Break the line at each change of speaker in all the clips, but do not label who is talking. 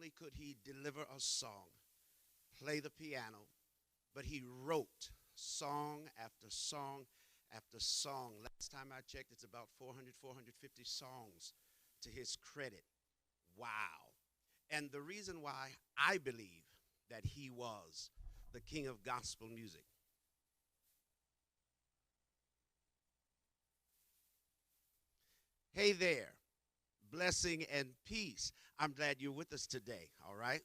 only could he deliver a song, play the piano, but he wrote song after song after song. Last time I checked, it's about 400, 450 songs to his credit. Wow. And the reason why I believe that he was the king of gospel music. Hey there, blessing and peace. I'm glad you're with us today, all right?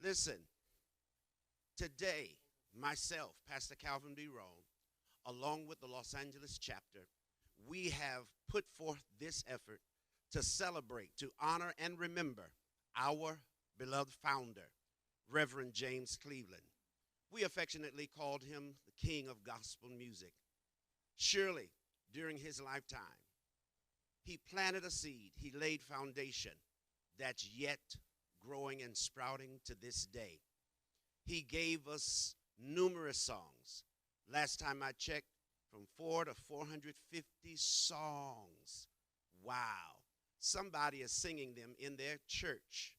Listen, today, myself, Pastor Calvin B. Rohn, along with the Los Angeles chapter, we have put forth this effort to celebrate, to honor, and remember our beloved founder, Reverend James Cleveland. We affectionately called him the king of gospel music. Surely, during his lifetime, he planted a seed, he laid foundation that's yet growing and sprouting to this day. He gave us numerous songs. Last time I checked, from 4 to 450 songs. Wow. Somebody is singing them in their church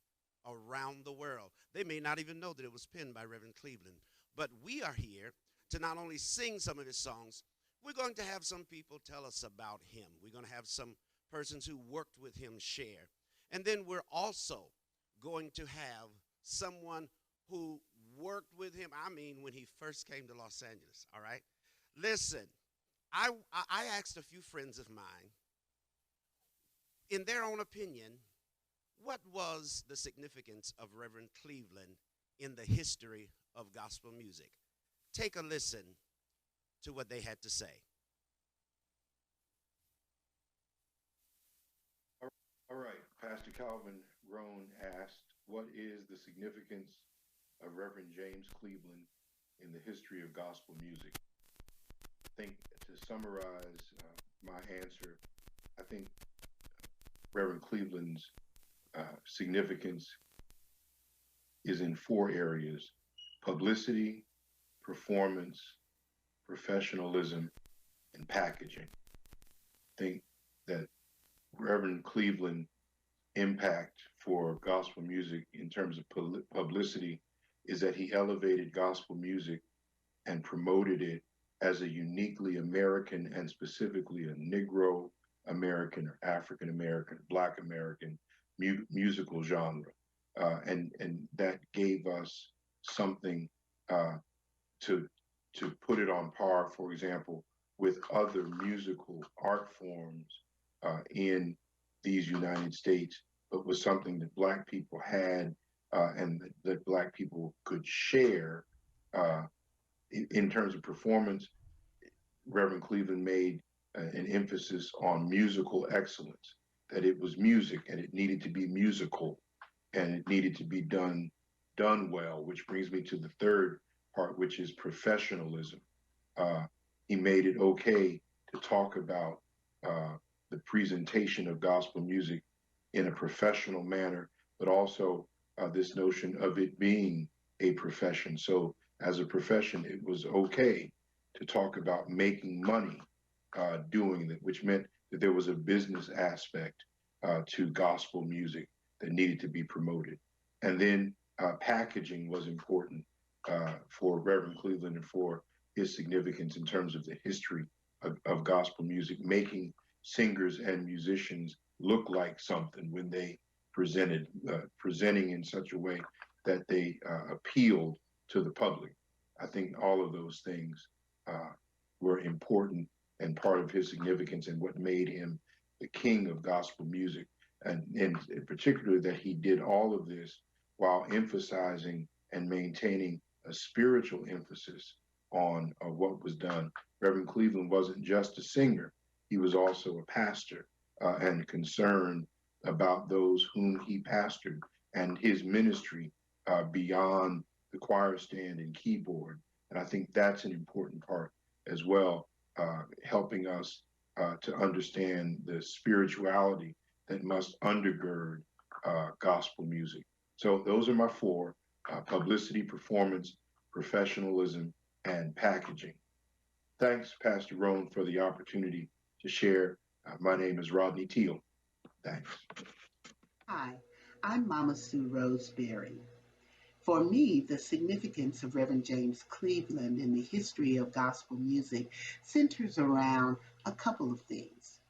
around the world. They may not even know that it was penned by Reverend Cleveland. But we are here to not only sing some of his songs, we're going to have some people tell us about him. We're going to have some persons who worked with him share. And then we're also going to have someone who worked with him, I mean, when he first came to Los Angeles, all right? Listen, I asked a few friends of mine, in their own opinion, what was the significance of Reverend Cleveland in the history of gospel music? Take a listen to what they had to say.
All right, Pastor Calvin Rohn asked, what is the significance of Reverend James Cleveland in the history of gospel music? I think to summarize my answer, I think Reverend Cleveland's significance is in four areas: publicity, performance, professionalism, and packaging. I think that Reverend Cleveland impact for gospel music in terms of publicity is that he elevated gospel music and promoted it as a uniquely American and specifically a Negro American or African American, Black American musical genre. And that gave us something uh, to, to put it on par, for example, with other musical art forms in these United States, but was something that Black people had and that Black people could share uh, in terms of performance. Reverend Cleveland made an emphasis on musical excellence, that it was music and it needed to be musical and it needed to be done well, which brings me to the third part, which is professionalism. Uh, he made it okay to talk about uh, the presentation of gospel music in a professional manner, but also this notion of it being a profession. So, as a profession, it was okay to talk about making money doing that, which meant that there was a business aspect to gospel music that needed to be promoted. And then packaging was important for Reverend Cleveland and for his significance in terms of the history of gospel music, making singers and musicians look like something when they presenting in such a way that they appealed to the public. I think all of those things uh, were important and part of his significance and what made him the king of gospel music. And particularly that he did all of this while emphasizing and maintaining a spiritual emphasis on what was done. Reverend Cleveland wasn't just a singer, he was also a pastor and concerned about those whom he pastored and his ministry beyond the choir stand and keyboard. And I think that's an important part as well, helping us to understand the spirituality that must undergird gospel music. So those are my four: publicity, performance, professionalism, and packaging. Thanks, Pastor Rohn, for the opportunity to share. My name is Rodney Teal. Thanks.
Hi, I'm Mama Sue Roseberry. For me, the significance of Reverend James Cleveland in the history of gospel music centers around a couple of things.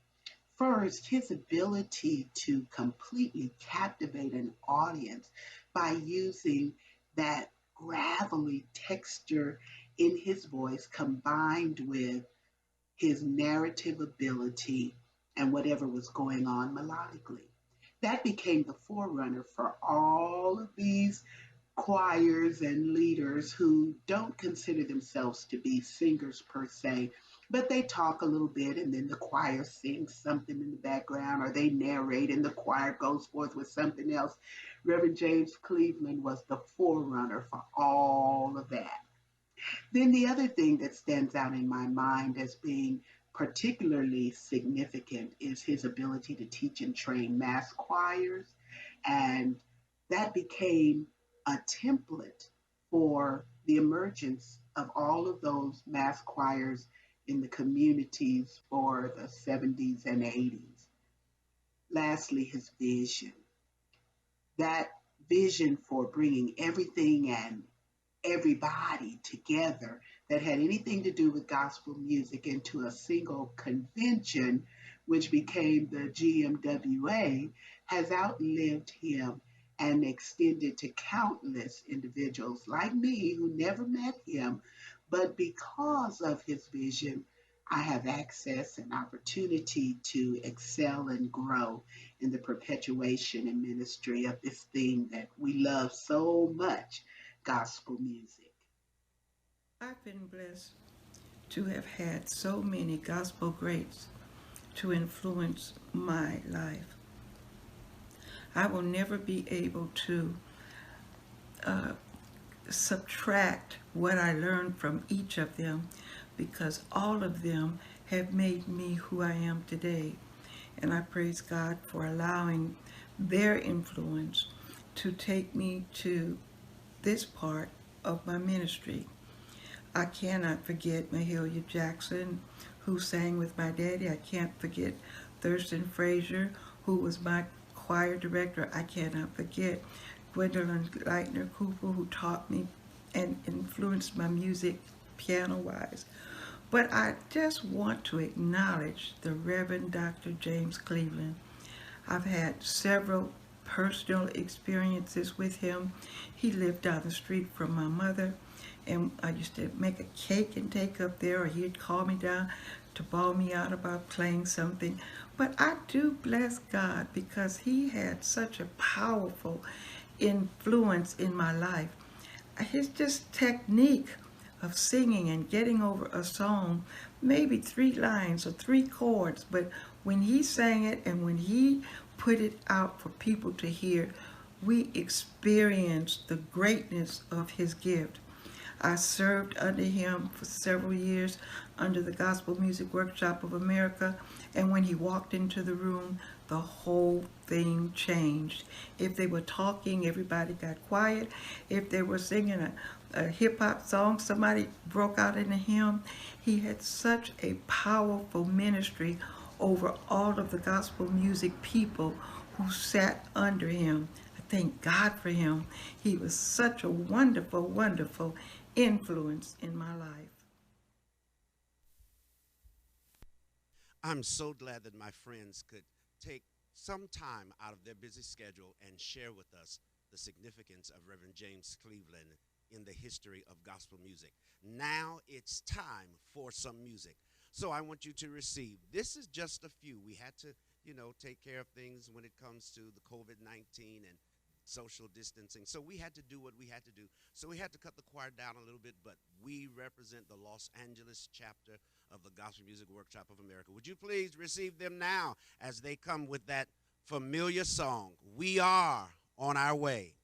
First, his ability to completely captivate an audience by using that gravelly texture in his voice combined with his narrative ability and whatever was going on melodically. That became the forerunner for all of these choirs and leaders who don't consider themselves to be singers per se, but they talk a little bit and then the choir sings something in the background or they narrate and the choir goes forth with something else. Reverend James Cleveland was the forerunner for all of that. Then the other thing that stands out in my mind as being particularly significant is his ability to teach and train mass choirs. And that became a template for the emergence of all of those mass choirs in the communities for the 70s and 80s. Lastly, his vision. That vision for bringing everything and everybody together that had anything to do with gospel music into a single convention, which became the GMWA, has outlived him and extended to countless individuals like me who never met him. But because of his vision, I have access and opportunity to excel and grow in the perpetuation and ministry of this thing that we love so much, gospel music.
I've been blessed to have had so many gospel greats to influence my life. I will never be able to uh, subtract what I learned from each of them because all of them have made me who I am today. And I praise God for allowing their influence to take me to this part of my ministry. I cannot forget Mahalia Jackson, who sang with my daddy. I can't forget Thurston Frazier, who was my choir director. I cannot forget Gwendolyn Leitner Cooper, who taught me and influenced my music piano-wise. But I just want to acknowledge the Reverend Dr. James Cleveland. I've had several personal experiences with him. He lived down the street from my mother, and I used to make a cake and take up there, or he'd call me down to bawl me out about playing something. But I do bless God because he had such a powerful influence in my life. His just technique of singing and getting over a song, maybe 3 lines or 3 chords, but when he sang it and when he put it out for people to hear, we experienced the greatness of his gift. I served under him for several years under the Gospel Music Workshop of America, and when he walked into the room, the whole thing changed. If they were talking, everybody got quiet. If they were singing a hip-hop song, somebody broke out in a hymn. He had such a powerful ministry over all of the gospel music people who sat under him. I thank God for him. He was such a wonderful, wonderful influence in my life.
I'm so glad that my friends could take some time out of their busy schedule and share with us the significance of Reverend James Cleveland in the history of gospel music. Now it's time for some music. So I want you to receive. This is just a few. We had to, take care of things when it comes to the COVID-19 and social distancing. So we had to do what we had to do. So we had to cut the choir down a little bit, but we represent the Los Angeles chapter of the Gospel Music Workshop of America. Would you please receive them now as they come with that familiar song, We Are on Our Way.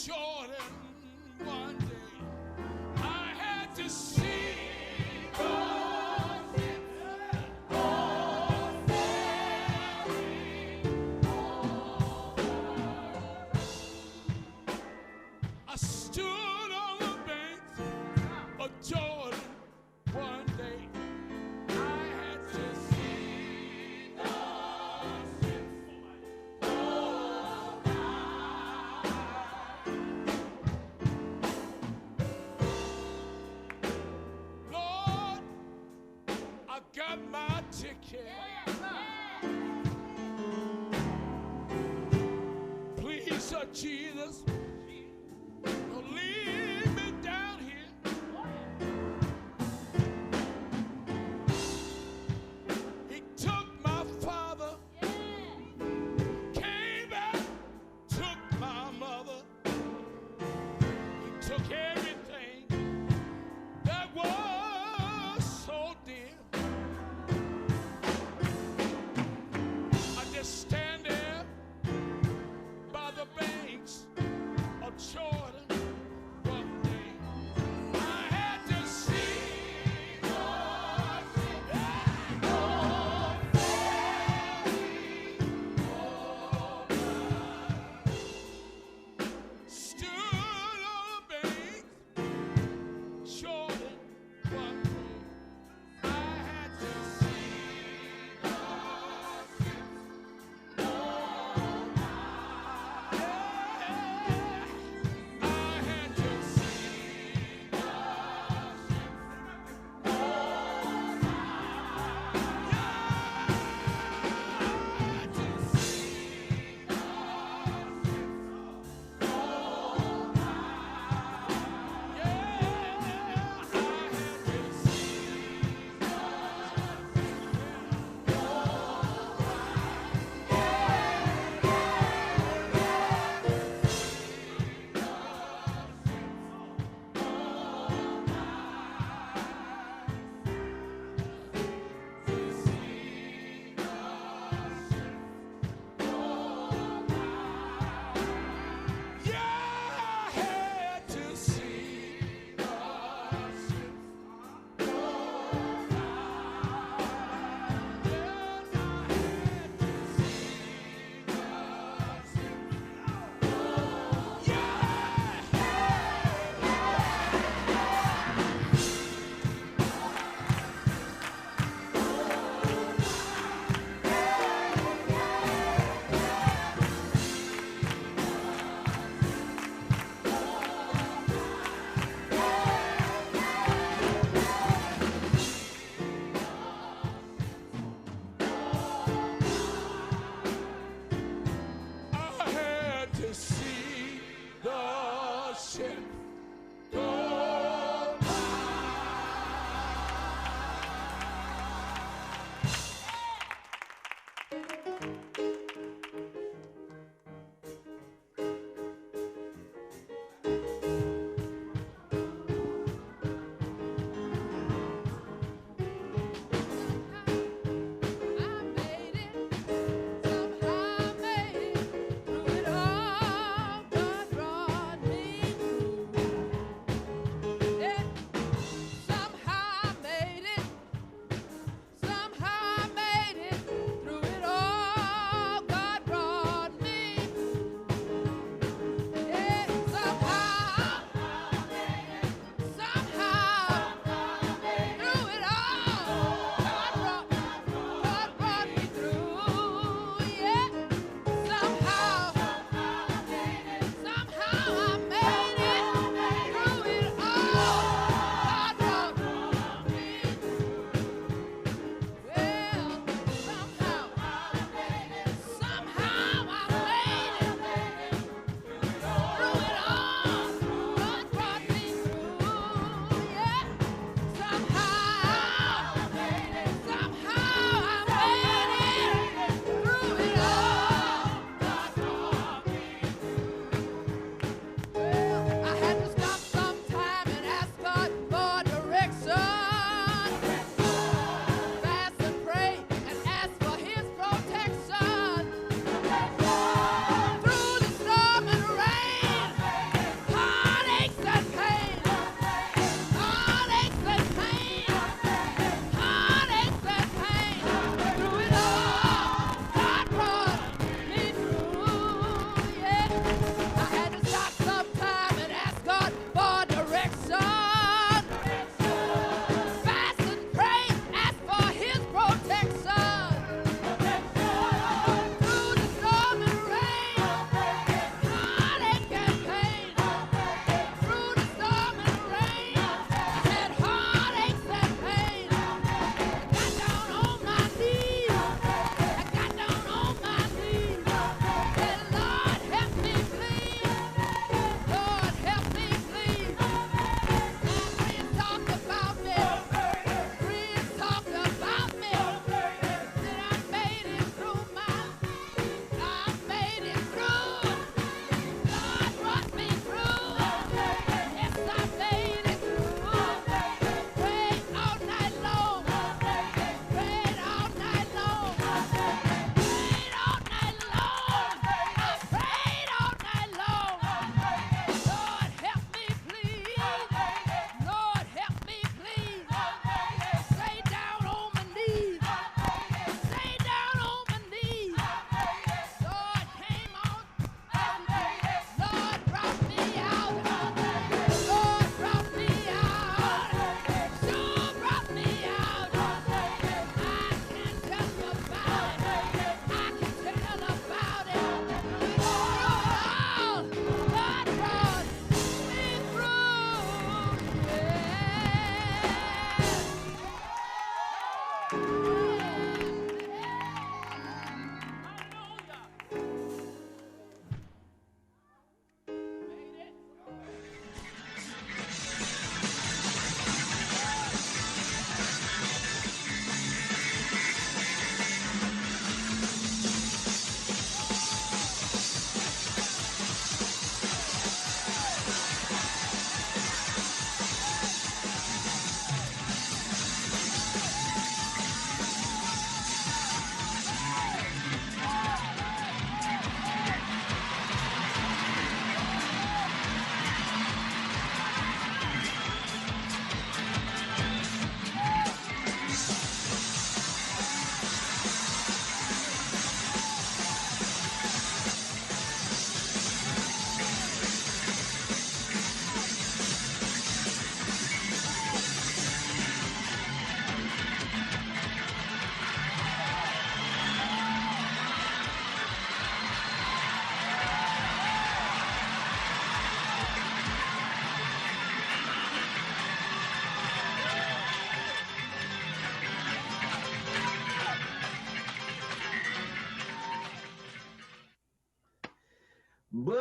Jordan one day. I had to see God I stood on the banks of Jordan one day. I had to see God Lord, I got my ticket. Please, Jesus, don't leave me down here. He took my father, came back, took my mother. He took everything that was so dear. I just stand there by the banks of Jordan one day. I had to see God stood on the banks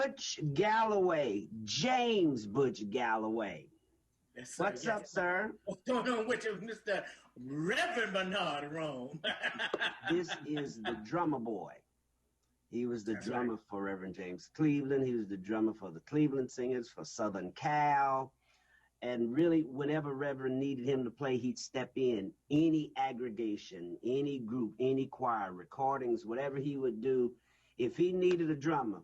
Butch Galloway, James Butch Galloway.
Yes, sir.
What's up, sir?
What's going on with you, Mr. Reverend Bernard Rome?
This is the drummer boy. He was the
That's
drummer
right.
for Reverend James Cleveland. He was the drummer for the Cleveland Singers, for Southern Cal. And really, whenever Reverend needed him to play, he'd step in. Any aggregation, any group, any choir, recordings, whatever he would do, if he needed a drummer,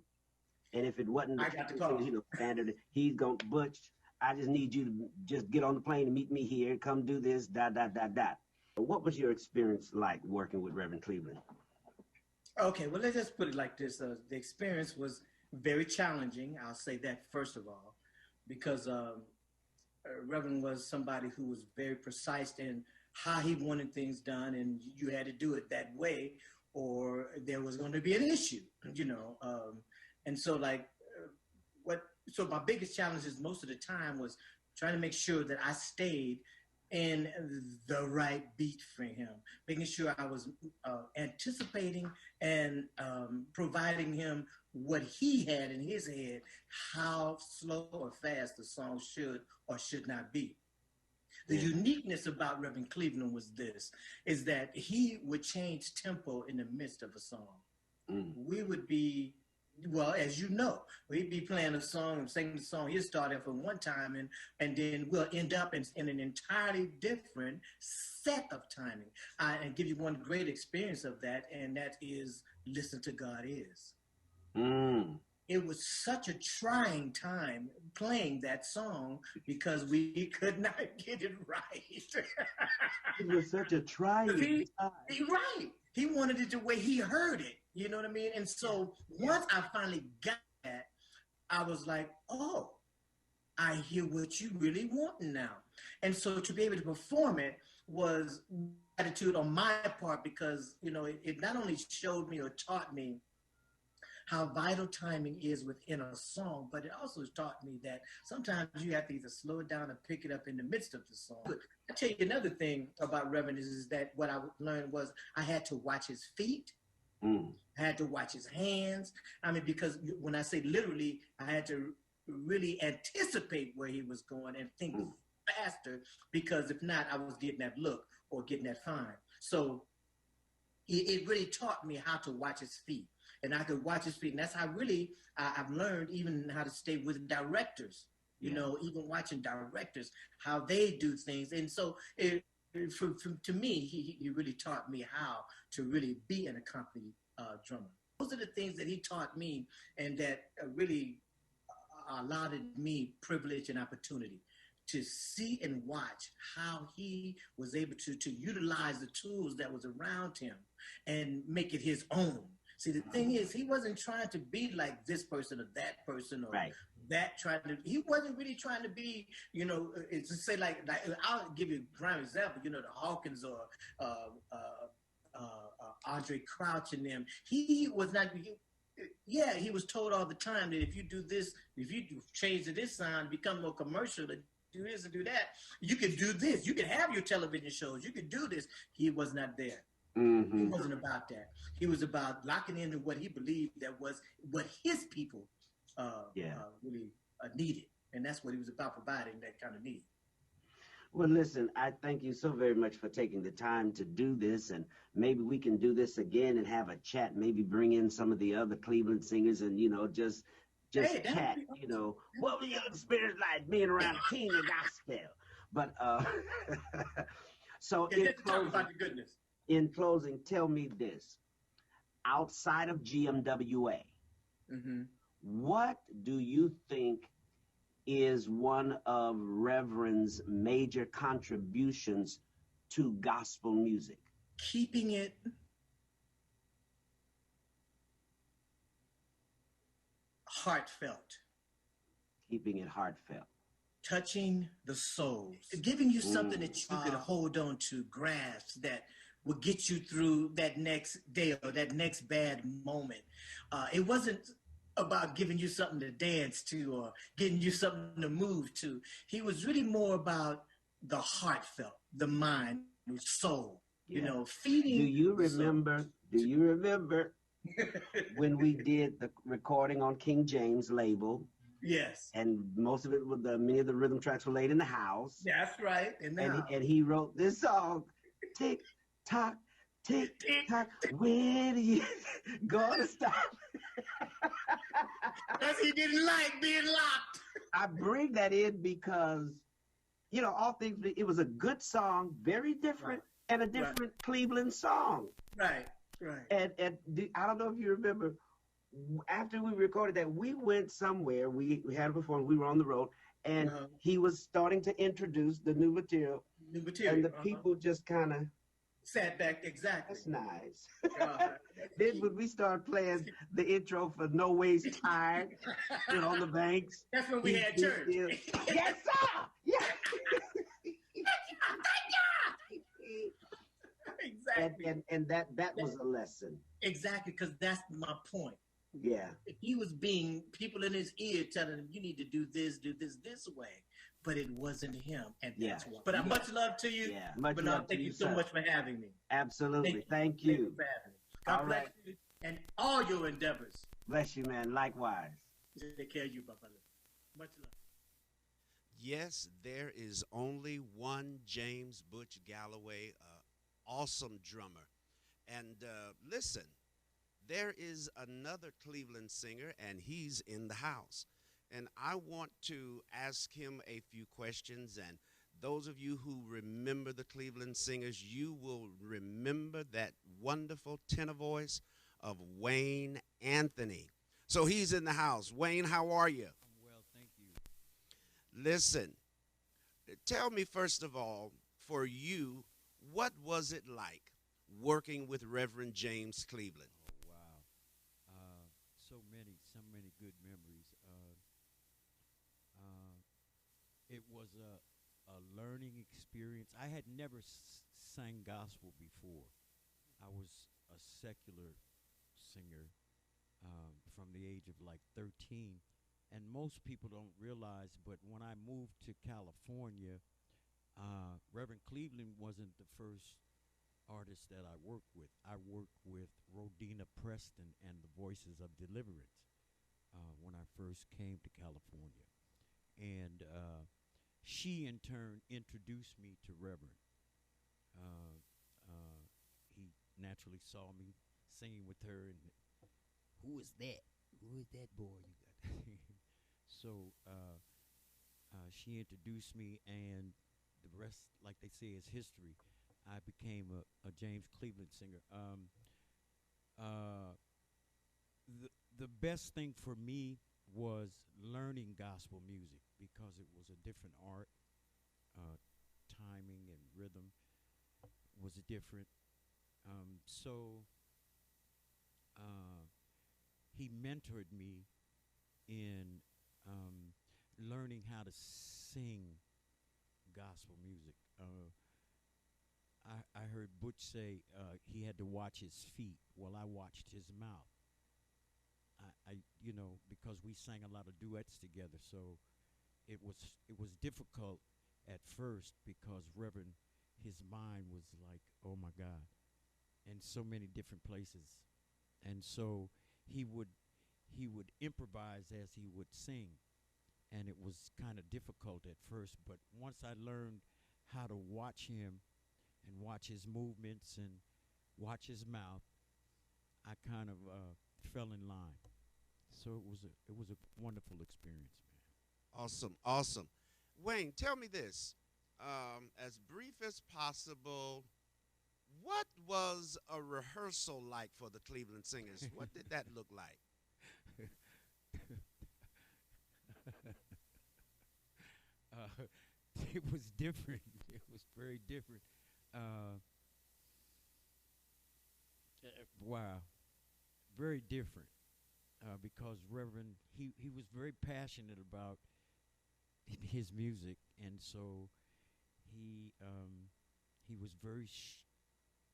and if it wasn't
I got the call.
standard, he's going, Butch, I just need you to just get on the plane and meet me here. Come do this, dot. What was your experience like working with Reverend Cleveland?
Okay, well, let's just put it like this. The experience was very challenging. I'll say that first of all, because Reverend was somebody who was very precise in how he wanted things done, and you had to do it that way, or there was going to be an issue, And so, so my biggest challenges most of the time was trying to make sure that I stayed in the right beat for him, making sure I was anticipating and providing him what he had in his head, how slow or fast the song should or should not be. The uniqueness about Reverend Cleveland was this, is that he would change tempo in the midst of a song. We would be, well, as you know, we'd be playing a song and singing the song. He'd start off from one time and then we'll end up in an entirely different set of timing. And give you one great experience of that, and that is Listen to God Is. It was such a trying time playing that song because we could not get it right.
It was such a trying time.
Right. He wanted it the way he heard it. You know what I mean? And so once I finally got that, I was like, oh, I hear what you really want now. And so to be able to perform it was gratitude on my part because, it not only showed me or taught me how vital timing is within a song, but it also taught me that sometimes you have to either slow it down or pick it up in the midst of the song. I'll tell you another thing about Reverend is that what I learned was I had to watch his feet. I had to watch his hands. I mean, because when I say literally, I had to really anticipate where he was going and think faster, because if not, I was getting that look or getting that fine. So it really taught me how to watch his feet. And I could watch his feet. And that's how really I've learned even how to stay with directors, even watching directors, how they do things. And so to me, he really taught me how to really be an accompanied drummer. Those are the things that he taught me and that really allowed me privilege and opportunity to see and watch how he was able to utilize the tools that was around him and make it his own. See, the thing is, he wasn't trying to be like this person or that person or that he wasn't really trying to be, to say like I'll give you a prime example, the Hawkins or Andre Crouch and them. He was not, he was told all the time that if you do this, if you change to this sound, become more commercial, to do this and do that, you can do this. You can have your television shows. You can do this. He was not there. He wasn't about that. He was about locking into what he believed that was what his people really needed. And that's what he was about, providing that kind of need.
Well, listen, I thank you so very much for taking the time to do this. And maybe we can do this again and have a chat, maybe bring in some of the other Cleveland singers and, just chat, what was your experience like being around the king of gospel? But so
talk about the goodness.
In closing, tell me this. Outside of GMWA, what do you think is one of Reverend's major contributions to gospel music?
Keeping it heartfelt.
Keeping it heartfelt.
Touching the souls. Giving you something that you could hold on to, grasp, that will get you through that next day or that next bad moment. It wasn't about giving you something to dance to or getting you something to move to. He was really more about the heartfelt, the mind, the soul, feeding.
Do you remember when we did the recording on King James label,
Yes,
and most of it with many of the rhythm tracks were laid in the house.
that's right. In the
And
house.
he wrote this song, tick tock, tick tock. When are you gonna stop?
Because he didn't like being locked.
I bring that in because, you know, all things, it was a good song, very different, and a different Cleveland song.
Right, right.
And I don't know if you remember, after we recorded that, we went somewhere. We had a performance. We were on the road, and he was starting to introduce the new material.
New material.
And the people just kind of
sat back. Exactly.
That's nice. Then when we started playing the intro for No Ways Tired, on the banks.
That's when we had church.
Yes, sir. Yeah.
Exactly.
And that was a lesson.
Exactly, because that's my point.
Yeah.
He was being people in his ear telling him, you need to do this way. But it wasn't him. And that's why. But much love to you.
Yeah. Much love
thank you so much for having me.
Absolutely. Thank you.
For having me. God bless you and all your endeavors.
Bless you, man. Likewise.
Take care of you, Papa. Much love.
Yes, there is only one James Butch Galloway, awesome drummer. And listen, there is another Cleveland singer, and he's in the house. And I want to ask him a few questions. And those of you who remember the Cleveland singers, you will remember that wonderful tenor voice of Wayne Anthony. So he's in the house. Wayne, how are you?
I'm well, thank you.
Listen, tell me first of all, for you, what was it like working with Reverend James Cleveland?
Oh, wow. So many good memories. It was a learning experience. I had never sang gospel before. I was a secular singer from the age of like 13. And most people don't realize, but when I moved to California, Reverend Cleveland wasn't the first artist that I worked with. I worked with Rodina Preston and the Voices of Deliverance when I first came to California. And she, in turn, introduced me to Reverend. He naturally saw me singing with her, and who is that? Who is that boy you got? So she introduced me, and the rest, like they say, is history. I became a James Cleveland singer. The best thing for me was learning gospel music because it was a different art. Timing and rhythm was different. So he mentored me in learning how to sing gospel music. I heard Butch say he had to watch his feet. Well, I watched his mouth. Because we sang a lot of duets together, so it was difficult at first because Reverend, his mind was like, oh my God, in so many different places, and so he would improvise as he would sing, and it was kind of difficult at first. But once I learned how to watch him and watch his movements and watch his mouth, I kind of fell in line. So it was a wonderful experience, man.
Awesome, awesome. Wayne, tell me this, as brief as possible, what was a rehearsal like for the Cleveland Singers? What did that look like?
It was different. It was very different. Wow, very different. Because Reverend, he was very passionate about his music, and so he was very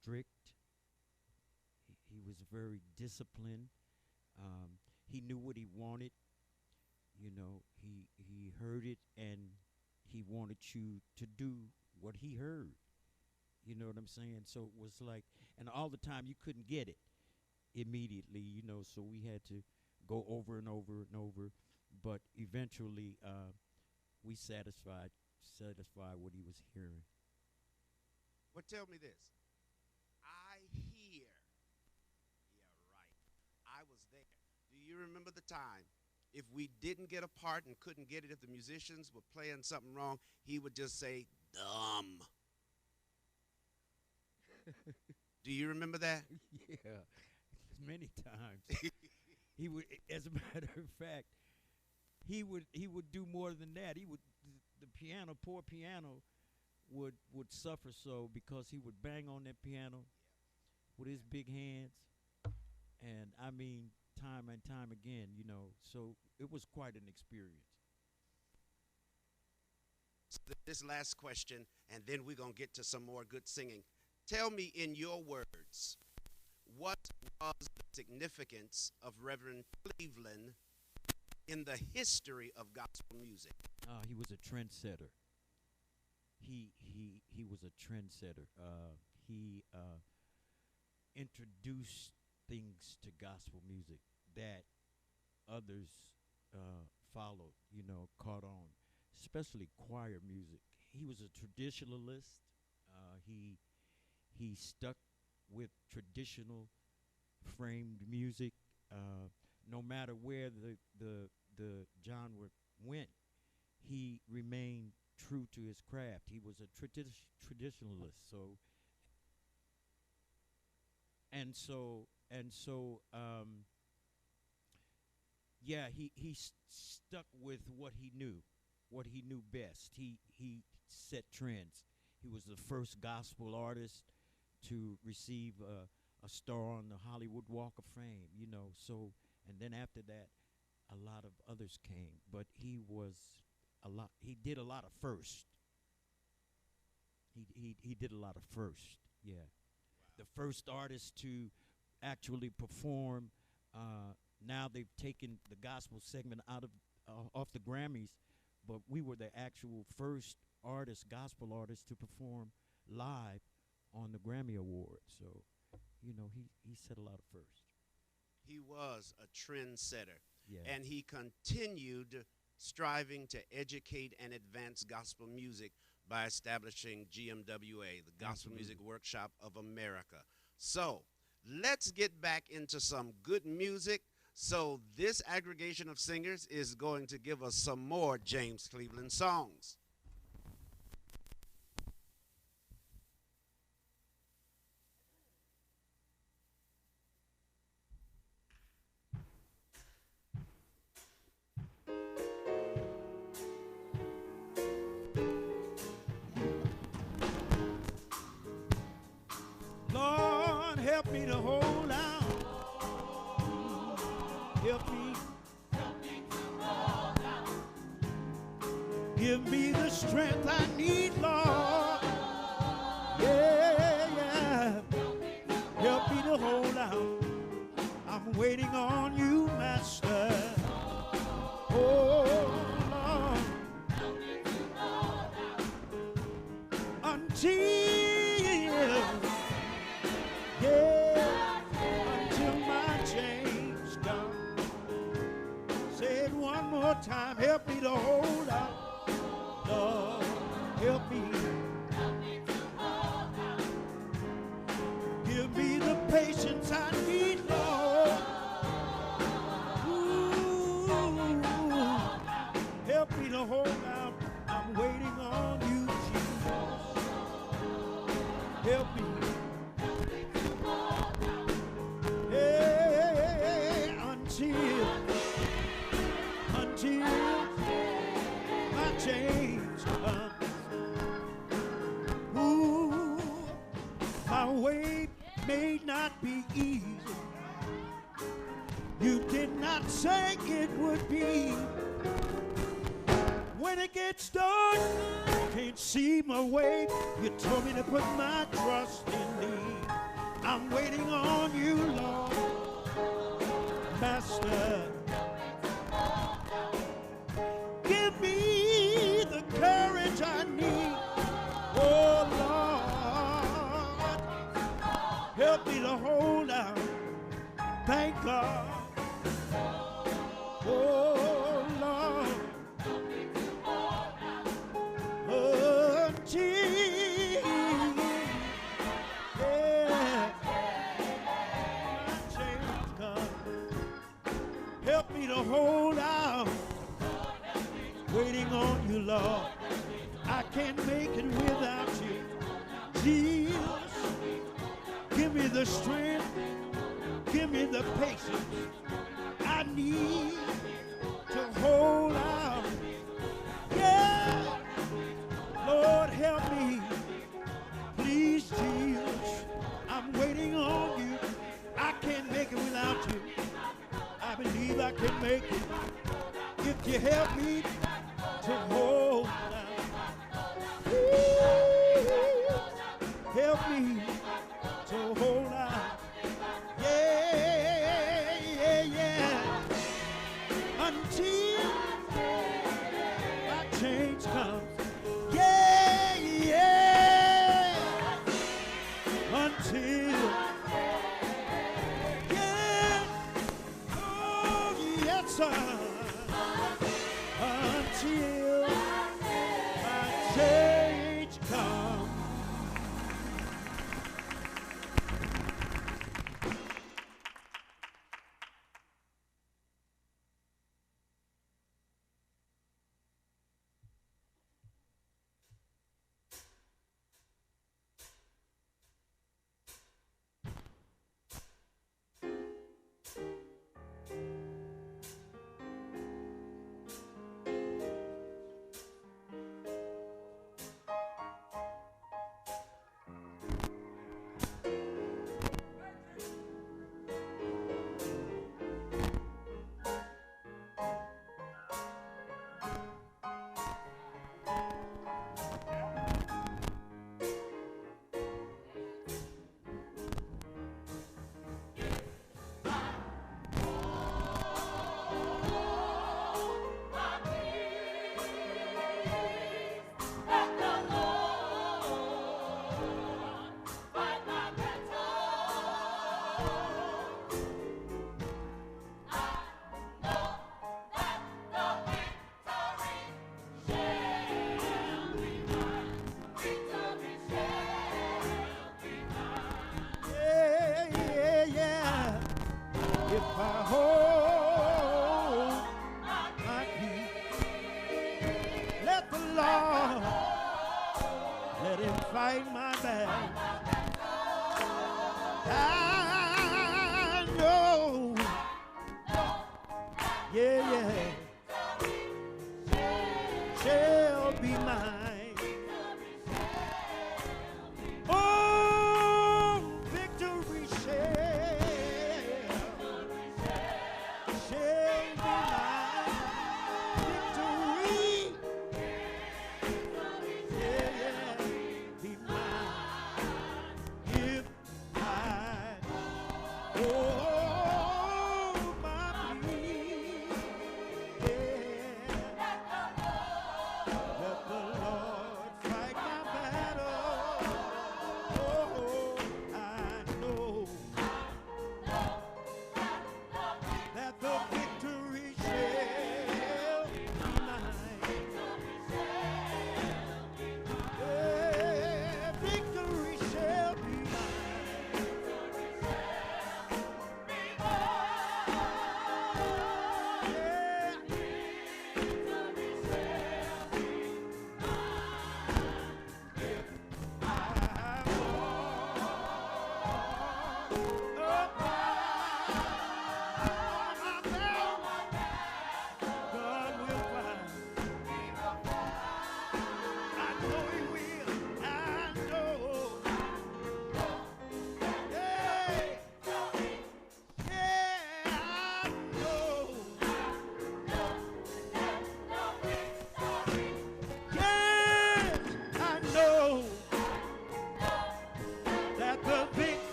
strict. He was very disciplined. He knew what he wanted. He heard it, and he wanted you to do what he heard. You know what I'm saying? So it was like, and all the time you couldn't get it. immediately, so we had to go over and over and over. But eventually, we satisfied what he was hearing.
Well, tell me this. I hear. Yeah, right. I was there. Do you remember the time? If we didn't get a part and couldn't get it, if the musicians were playing something wrong, he would just say, dumb. Do you remember that?
Yeah, many times. He would, as a matter of fact, he would do more than that. He would the piano, poor piano, would suffer so because he would bang on that piano with his big hands, and I mean time and time again. So it was quite an experience.
This last question, and then we're going to get to some more good singing. Tell me in your words, what was the significance of Reverend Cleveland in the history of gospel music?
He was a trendsetter. He was a trendsetter. He introduced things to gospel music that others followed, caught on, especially choir music. He was a traditionalist. He stuck with traditional framed music, no matter where the genre went. He remained true to his craft. He was a traditionalist. Yeah, he stuck with what he knew best. He set trends. He was the first gospel artist to receive a star on the Hollywood Walk of Fame, So, and then after that, a lot of others came. But he did a lot of first. He did a lot of first. Yeah, the first artist to actually perform. Now they've taken the gospel segment out of off the Grammys, but we were the actual first gospel artist to perform live on the Grammy Awards. So, he said a lot of first.
He was a trendsetter.
Yeah.
And he continued striving to educate and advance gospel music by establishing GMWA, the Gospel Music Workshop of America. So let's get back into some good music. So this aggregation of singers is going to give us some more James Cleveland songs.
Lord, help me to hold out. Help me to hold out. Give me the strength I need, Lord. Yeah. Help me to hold out. I'm waiting on you, Master. Oh, Lord. Help me to hold out. Until my change comes. Say it one more time. Help me to hold out. Lord, help me to hold out. Give me the patience I need, Lord. Ooh, help me to hold out. I'm waiting on you, Jesus. Help me. Until my change comes. Ooh, my way may not be easy. You did not say it would be. When it gets dark, can't see my way. You told me to put my trust in thee. I'm waiting on you, Lord. Master, give me the courage I need. Oh, Lord, help me to hold out. Thank God. Oh, Lord. Oh, Jesus. Yeah. My chains come. Help me to hold out. Waiting on you, Lord. I can't make it without you. Jesus, give me the strength. Give me the patience I need to hold out. Yeah, Lord, help me. Please, Jesus, I'm waiting on you. I can't make it without you. I believe I can make it if you help me to hold out. Help me to hold out. Yeah, yeah, yeah. Until my change comes. Yeah, yeah. Until. Yeah. Oh, yes, sir. Until my change comes. Fight my battle. I know. Yeah, yeah. Shall be mine. Oh, victory shall be mine. Victory. Yeah, yeah. Be mine if I hold my peace. Yeah. Let the Lord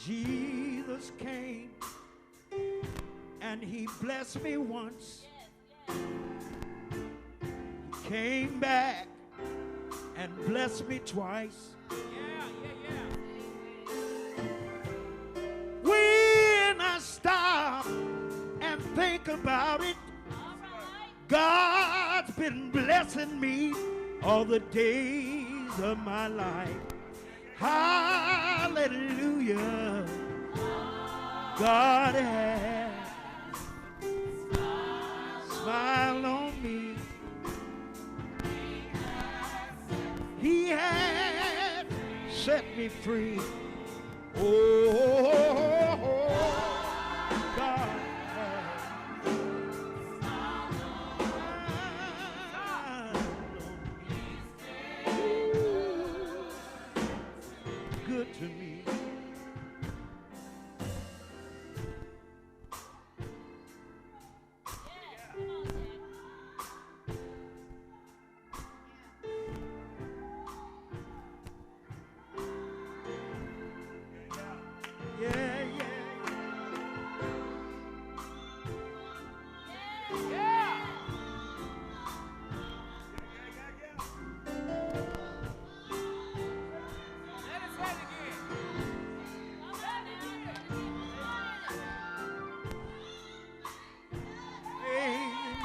Jesus came and he blessed me once. He came back and blessed me twice. When I stop and think about it, God's been blessing me all the days of my life. Hallelujah. God has smiled on me. He has set me free. Oh, God has smiled on me. Good to me.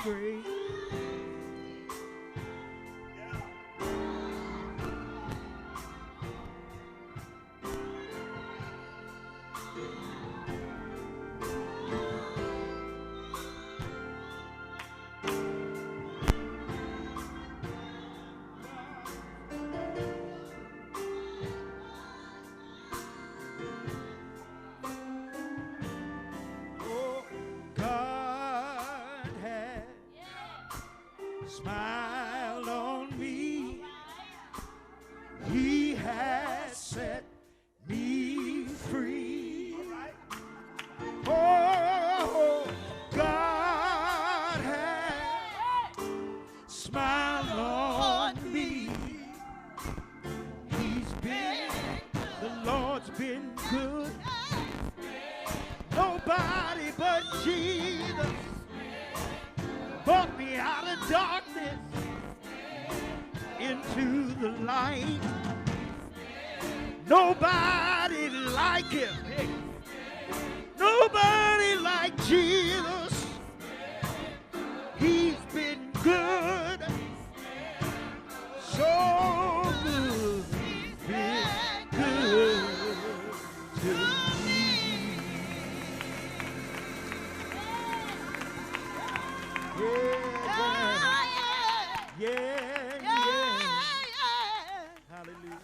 Great. Smiled on me. He has set me free. Oh, God has smiled on me. The Lord's been good. Nobody but Jesus brought me out of darkness into the light. Nobody like him. Nobody like Jesus. He's been good. So good. He's been good to me. Yeah. Hallelujah.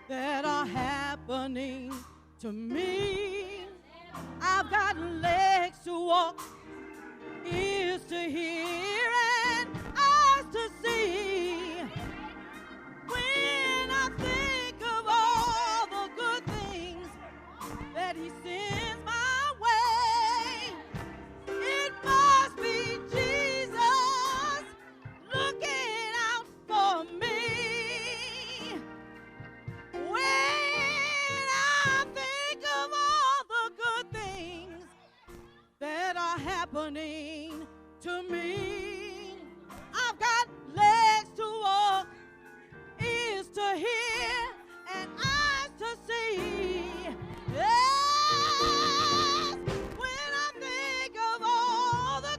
that are happening to me. I've got legs to walk, ears to hear, and eyes to see. When I think of all the good things that he sends my way, it must be Jesus looking out for me. When I think of all the good things that are happening to me, I've got legs to walk, ears to hear, and eyes to see. Yes, when I think of all the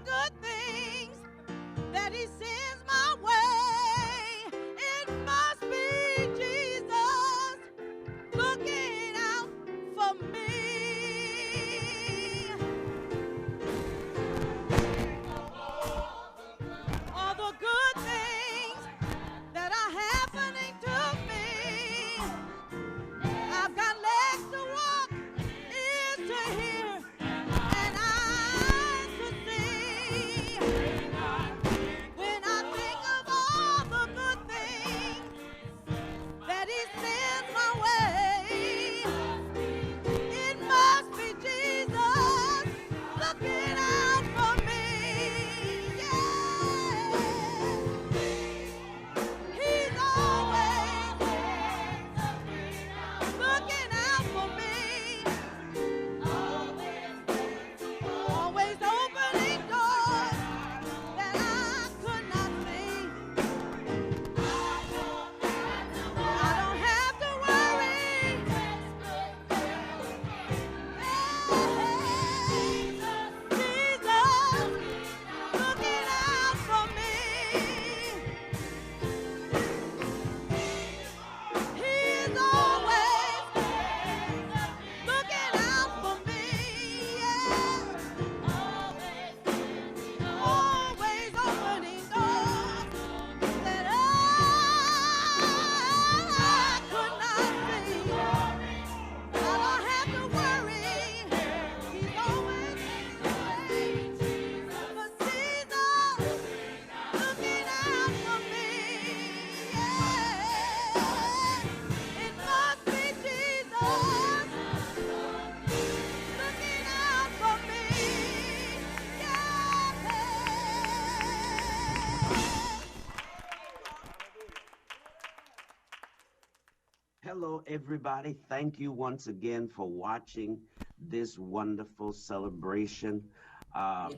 everybody. Thank you once again for watching this wonderful celebration.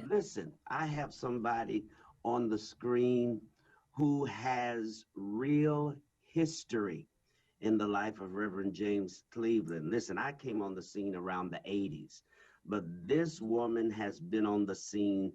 Listen, I have somebody on the screen who has real history in the life of Reverend James Cleveland. Listen, I came on the scene around the 80s, but this woman has been on the scene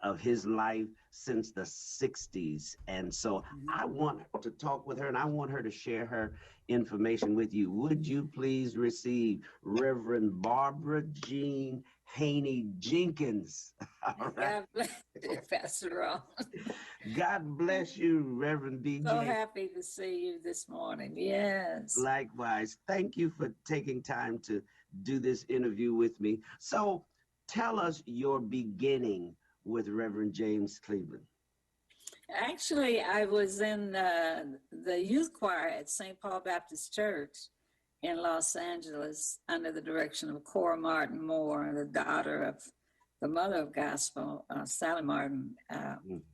of his life since the 60s. And so I want to talk with her, and I want her to share her information with you. Would you please receive Reverend Barbara Jean Haney Jenkins? All right.
God bless you, Pastor Ron.
God bless you, Reverend BJ.
So happy to see you this morning. Yes.
Likewise. Thank you for taking time to do this interview with me. So tell us your beginning with Reverend James Cleveland.
Actually, I was in the youth choir at St. Paul Baptist Church in Los Angeles under the direction of Cora Martin Moore, the daughter of the mother of gospel, Sally Martin.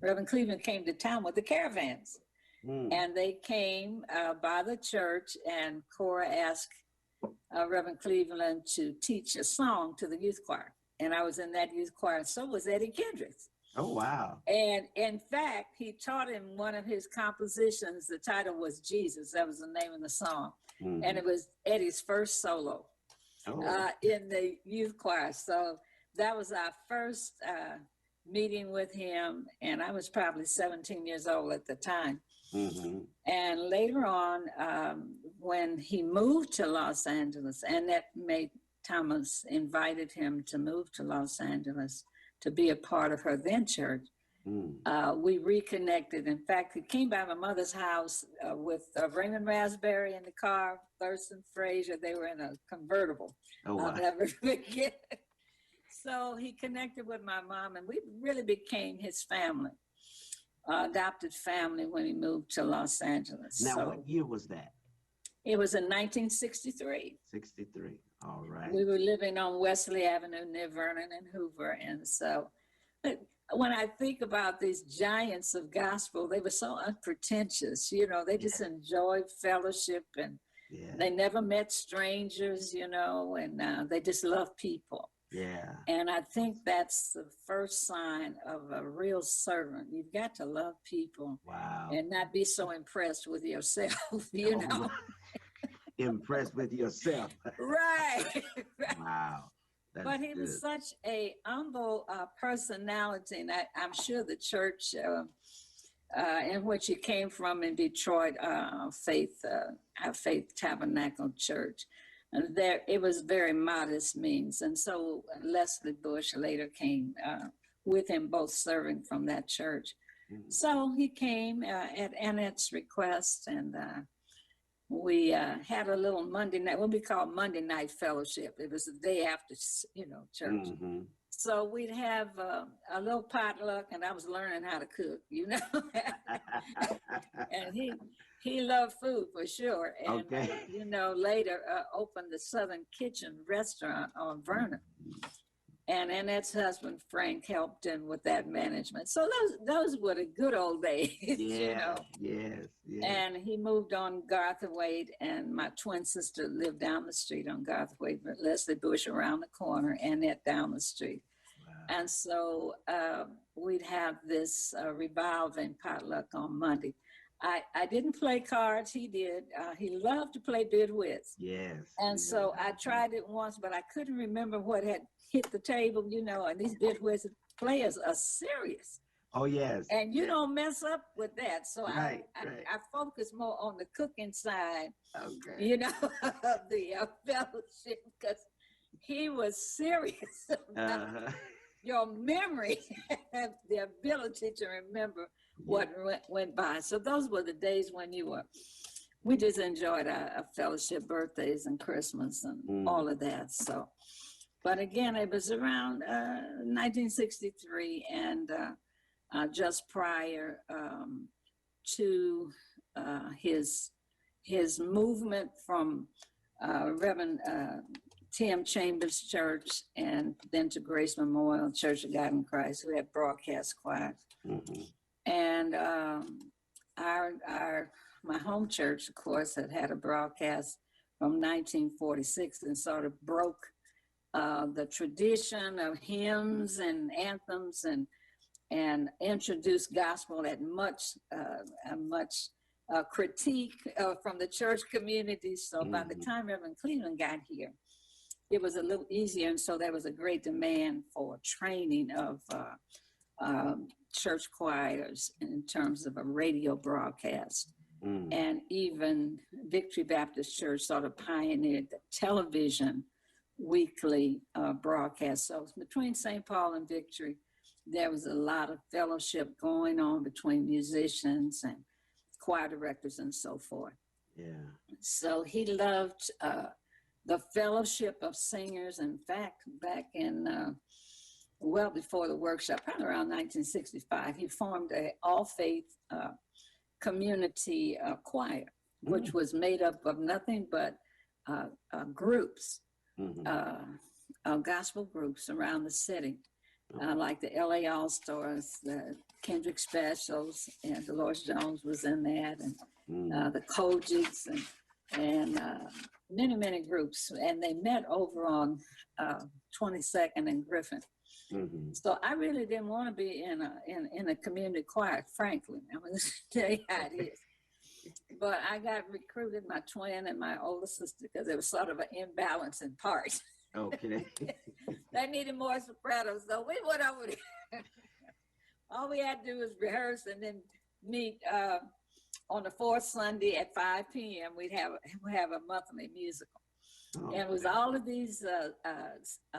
Reverend Cleveland came to town with the caravans. And they came by the church, and Cora asked Reverend Cleveland to teach a song to the youth choir. And I was in that youth choir, and so was Eddie Kendricks.
Oh, wow.
And in fact, he taught him one of his compositions. The title was Jesus. That was the name of the song. And it was Eddie's first solo in the youth choir. So that was our first meeting with him. And I was probably 17 years old at the time. And later on, when he moved to Los Angeles, Annette Mae Thomas invited him to move to Los Angeles to be a part of her then church. We reconnected. In fact, he came by my mother's house with Raymond Raspberry in the car, Thurston Frazier. They were in a convertible. I'll never forget. So he connected with my mom, and we really became his family, adopted family, when he moved to Los Angeles.
Now,
so,
what year was that?
It was in 1963.
63. All right.
We were living on Wesley Avenue near Vernon and Hoover. And so when I think about these giants of gospel, they were so unpretentious, you know, they just enjoyed fellowship, and they never met strangers, you know, and they just loved people.
Yeah.
And I think that's the first sign of a real servant. You've got to love people.
Wow.
And not be so impressed with yourself, you know.
Impressed with yourself.
Right.
Wow.
But he was such a humble personality, and I'm sure the church in which he came from in Detroit, Faith Tabernacle Church, and there it was very modest means. And so Leslie Bush later came with him, both serving from that church. So he came at Annette's request, and we had a little Monday night, what we call Monday night fellowship. It was the day after, you know, church. So we'd have a little potluck, and I was learning how to cook, you know. And he loved food for sure. And, you know, later opened the Southern Kitchen restaurant on Vernon. And Annette's husband, Frank, helped him with that management. So those were the good old days, you know.
Yes.
And he moved on Garthwaite, and my twin sister lived down the street on Garthwaite, but Leslie Bush around the corner, Annette down the street. Wow. And so we'd have this revolving potluck on Monday. I didn't play cards, he did. He loved to play bid whist.
Yes.
And so I tried it once, but I couldn't remember what had hit the table, you know, and these bid whist players are serious.
Oh, yes.
And you don't mess up with that. So
I
focus more on the cooking side, you know, of the fellowship, because he was serious about your memory and the ability to remember what went by. So those were the days when we just enjoyed our fellowship, birthdays and Christmas and all of that. So, but again, it was around 1963, and just prior to his movement from Reverend Tim Chambers Church and then to Grace Memorial Church of God in Christ, who had broadcast choirs. And my home church, of course, had a broadcast from 1946 and sort of broke the tradition of hymns and anthems and introduced gospel at much critique from the church community. So by the time Reverend Cleveland got here, it was a little easier. And so there was a great demand for training of church choirs in terms of a radio broadcast. And even Victory Baptist Church sort of pioneered the television weekly broadcast. So between St. Paul and Victory, there was a lot of fellowship going on between musicians and choir directors and so forth.
Yeah.
So he loved the fellowship of singers. In fact, back in, well before the workshop, probably around 1965, he formed an all-faith community choir, which was made up of nothing but groups, gospel groups around the city. Like the LA All-Stars, the Kendrick Specials, and Dolores Jones was in that, and the Kojics, and many, many groups. And they met over on 22nd and Griffin. So I really didn't want to be in a community choir, frankly. I'm going to tell you how it is. But I got recruited, my twin and my older sister, because it was sort of an imbalance in parts.
Okay.
They needed more sopranos, so we went over there. All we had to do was rehearse and then meet on the fourth Sunday at 5 p.m. We'd have a monthly musical. And it was all of these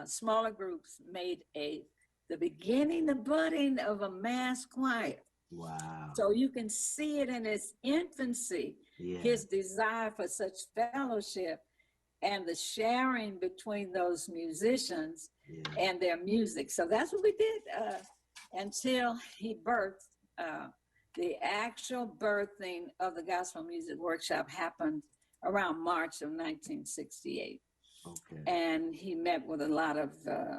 smaller groups made the beginning, the budding of a mass choir.
Wow.
So you can see it in its infancy, his desire for such fellowship and the sharing between those musicians and their music. So that's what we did until he birthed. The actual birthing of the Gospel Music Workshop happened around March of 1968.
Okay.
And he met with a lot of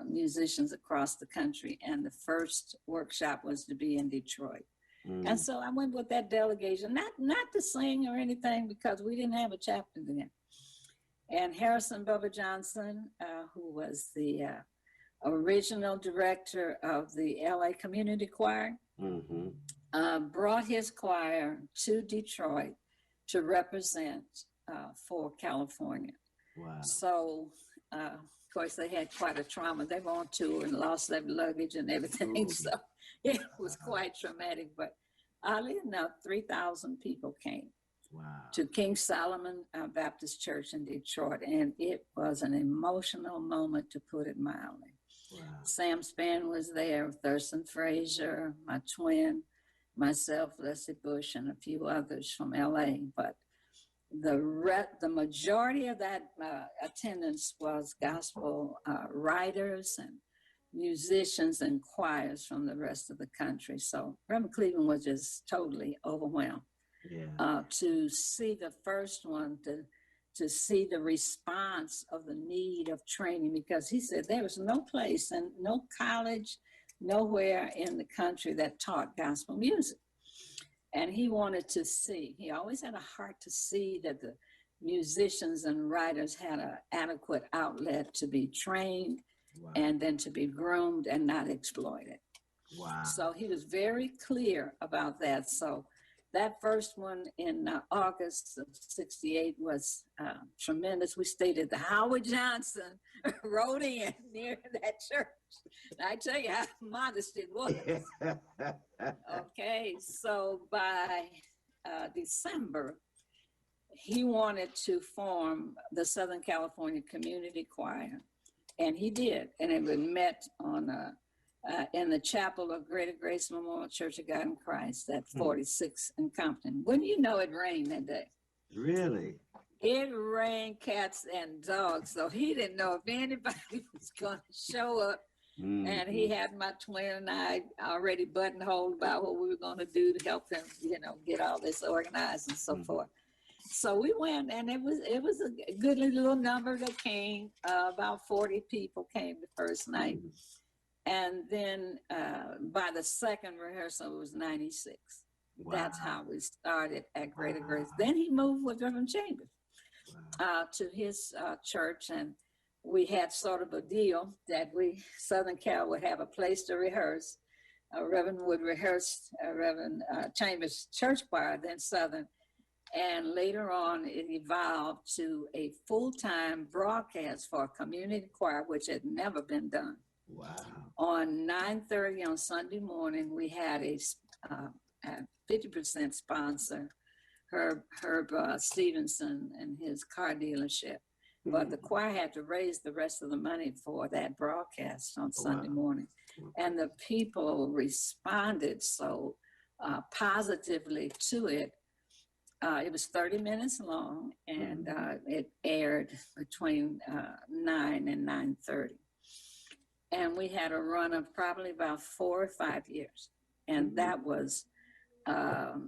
musicians across the country. And the first workshop was to be in Detroit. And so I went with that delegation, not to sing or anything, because we didn't have a chapter then. And Harrison Bubba Johnson, who was the original director of the LA Community Choir, brought his choir to Detroit to represent for California.
Wow.
So, of course, they had quite a trauma. They were on tour and lost their luggage and everything. So it was quite traumatic. But oddly enough, 3,000 people came.
Wow.
To King Solomon Baptist Church in Detroit, and it was an emotional moment, to put it mildly.
Wow.
Sam Spann was there, Thurston Frazier, my twin, myself, Leslie Bush, and a few others from LA. But the majority of that attendance was gospel writers and musicians and choirs from the rest of the country. So Reverend Cleveland was just totally overwhelmed. To see the first one, to see the response of the need of training, because he said there was no place and no college, nowhere in the country that taught gospel music. And he wanted to see, he always had a heart to see that the musicians and writers had an adequate outlet to be trained and then to be groomed and not exploited.
Wow.
So he was very clear about that. So that first one in August of '68 was tremendous. We stayed at the Howard Johnson Road Inn near that church. And I tell you how modest it was. Okay, so by December, he wanted to form the Southern California Community Choir, and he did. And it was met on in the chapel of Greater Grace Memorial Church of God in Christ at 46 in Compton. Wouldn't you know, it rained that day?
Really?
It rained cats and dogs, so he didn't know if anybody was going to show up. And he had my twin and I already buttonholed about what we were going to do to help him, get all this organized and so forth. So we went, and it was a good little number that came. About 40 people came the first night. And then by the second rehearsal, it was 96. Wow. That's how we started at Greater Grace. Then he moved with Reverend Chambers. to his church, and we had sort of a deal that Southern Cal would have a place to rehearse. Reverend would rehearse Reverend Chambers Church Choir, then Southern. And later on, it evolved to a full-time broadcast for a community choir, which had never been done.
Wow.
On 9:30 on Sunday morning, we had a 50% sponsor, Herb Stevenson and his car dealership. But the choir had to raise the rest of the money for that broadcast on Sunday morning. And the people responded so positively to it. It was 30 minutes long, and it aired between 9 and 9:30. And we had a run of probably about 4 or 5 years. And that was a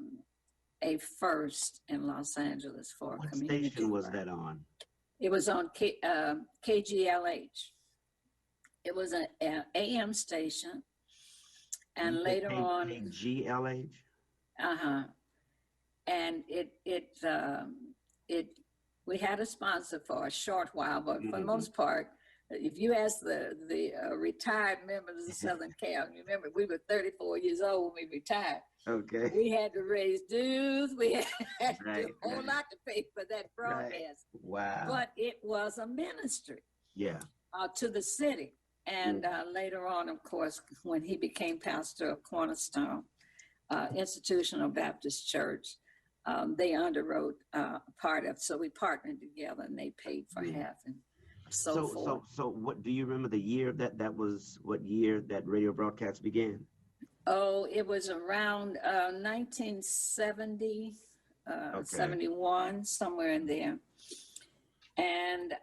first in Los Angeles for a community.
What station was that on?
It was on KGLH. It was an AM station. And later on.
KGLH?
And we had a sponsor for a short while, but for the most part, if you ask the retired members of Southern Cal, remember we were 34 years old when we retired.
Okay.
We had to raise dues. We had to do a whole lot to pay for that broadcast.
Wow.
But it was a ministry.
Yeah.
To the city. And later on, of course, when he became pastor of Cornerstone Institutional Baptist Church, they underwrote part of, so we partnered together, and they paid for half and so forth.
So what do you remember the year that was, what year that radio broadcast began?
Oh, it was around 1970, 71, somewhere in there. And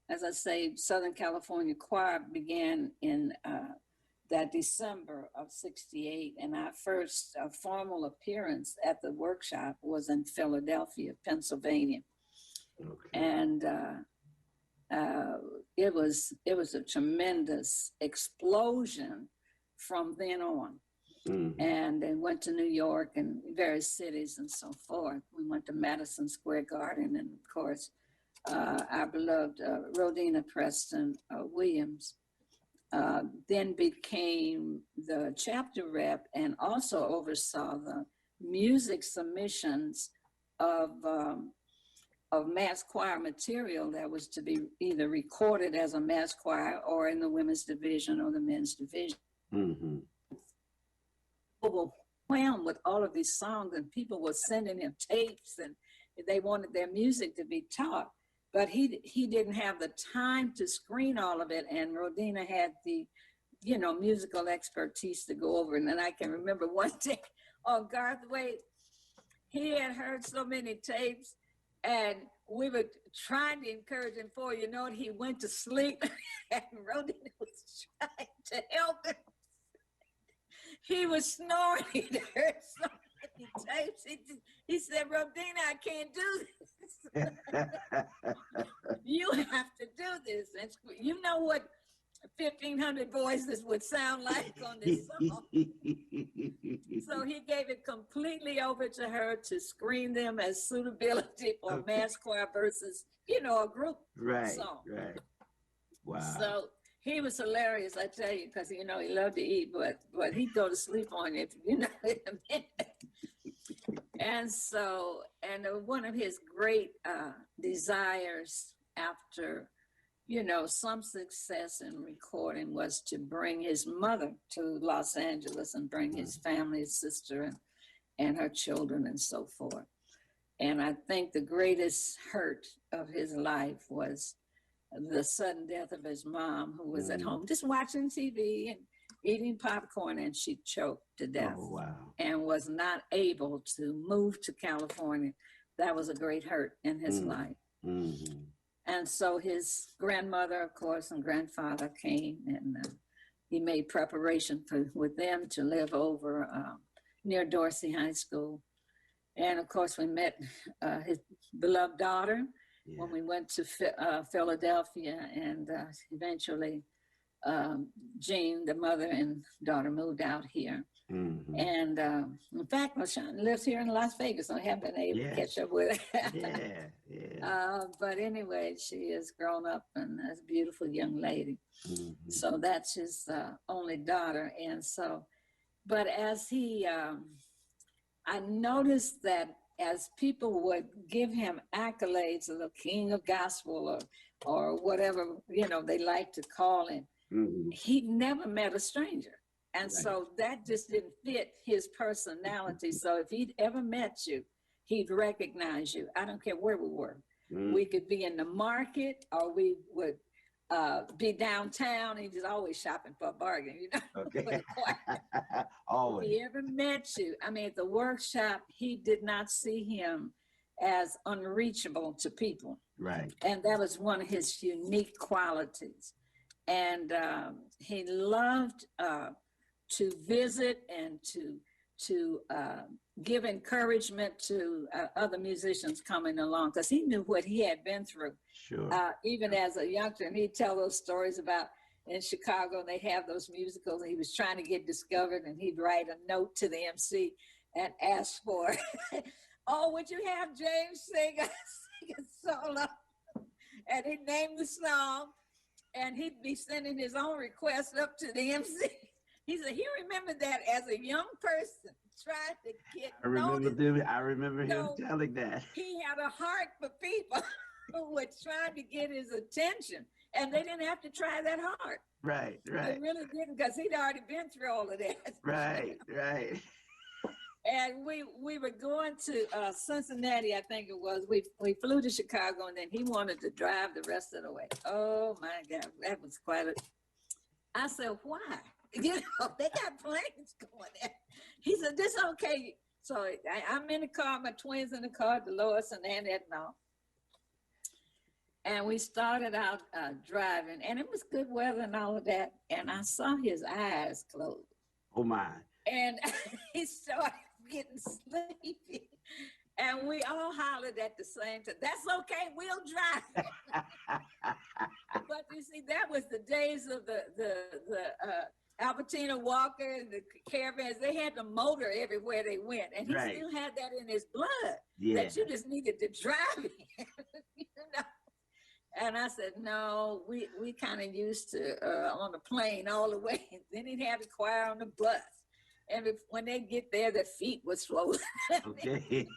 as I say, Southern California Choir began in that December of 68, and our first formal appearance at the workshop was in Philadelphia, Pennsylvania. And it was a tremendous explosion from then on. And then went to New York and various cities and so forth. We went to Madison Square Garden, and of course, our beloved Rodina Preston Williams then became the chapter rep and also oversaw the music submissions of mass choir material that was to be either recorded as a mass choir or in the women's division or the men's division. Overwhelmed with all of these songs, and people were sending him tapes, and they wanted their music to be taught. But he didn't have the time to screen all of it, and Rodina had the, musical expertise to go over. And then I can remember one day on Garth Wade, he had heard so many tapes, and we were trying to encourage him for, he went to sleep, and Rodina was trying to help him. He was snoring. He'd heard so many tapes. He said, Rodina, I can't do this. You have to do this. And you know what 1,500 voices would sound like on this song. So he gave it completely over to her to screen them as suitability for mass choir versus, a group song.
Right. Wow.
So he was hilarious, I tell you, because, he loved to eat, but he'd go to sleep on you, in a minute. And so, one of his great desires after, some success in recording was to bring his mother to Los Angeles and bring his family, his sister and her children and so forth. And I think the greatest hurt of his life was the sudden death of his mom, who was at home just watching TV and eating popcorn, and she choked to death.
Oh, wow.
And was not able to move to California. That was a great hurt in his life. And so his grandmother, of course, and grandfather came, and he made preparation with them to live over near Dorsey High School. And of course, we met his beloved daughter when we went to Philadelphia, and eventually Jean, the mother and daughter, moved out here.
Mm-hmm.
And in fact, LaShawn lives here in Las Vegas, so I haven't been able to catch up with her. But anyway, she has grown up and is a beautiful young lady.
Mm-hmm.
So that's his only daughter. And so, but as he, I noticed that as people would give him accolades of the king of gospel or whatever, you know, they like to call him,
Mm-hmm.
he never met a stranger. And so that just didn't fit his personality. So if he'd ever met you, he'd recognize you. I don't care where we were.
Mm-hmm.
We could be in the market or we would be downtown. He's just always shopping for a bargain, you know.
Okay.
Always. If he ever met you, I mean, at the workshop, he did not see him as unreachable to people.
Right.
And that was one of his unique qualities. And he loved to visit and to give encouragement to other musicians coming along, because he knew what he had been through.
Sure.
Even as a youngster, and he'd tell those stories about in Chicago, they have those musicals, and he was trying to get discovered, and he'd write a note to the MC and ask for, oh, would you have James sing a solo? And he'd name the song, and he'd be sending his own request up to the MC. He said he remembered that as a young person trying to get noticed.
I remember him telling that.
He had a heart for people who were trying to get his attention, and they didn't have to try that hard.
Right.
They really didn't, because he'd already been through all of that.
Right.
And we were going to Cincinnati, I think it was. We flew to Chicago, and then he wanted to drive the rest of the way. Oh my God, that was quite a. I said, why? You know, they got planes going there. He said, this okay. So I'm in the car, my twins in the car, Dolores and Annette and all. And we started out driving, and it was good weather and all of that. And I saw his eyes close.
Oh my.
And he started getting sleepy. And we all hollered at the same time, that's okay, we'll drive. But you see, that was the days of the Albertina Walker and the caravans. They had the motor everywhere they went. And he still had that in his blood, that you just needed to drive him. You know? And I said, no, we kind of used to on the plane all the way. Then he'd have the choir on the bus. And when they get there, their feet were swollen.
Okay.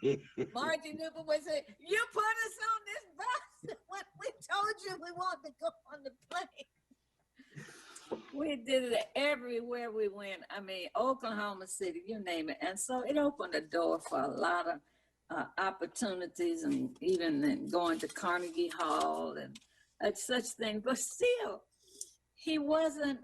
Margie Newman would say, you put us on this bus when we told you we wanted to go on the plane. We did it everywhere we went. I mean, Oklahoma City, you name it. And so it opened the door for a lot of opportunities, and even going to Carnegie Hall and such things. But still, he wasn't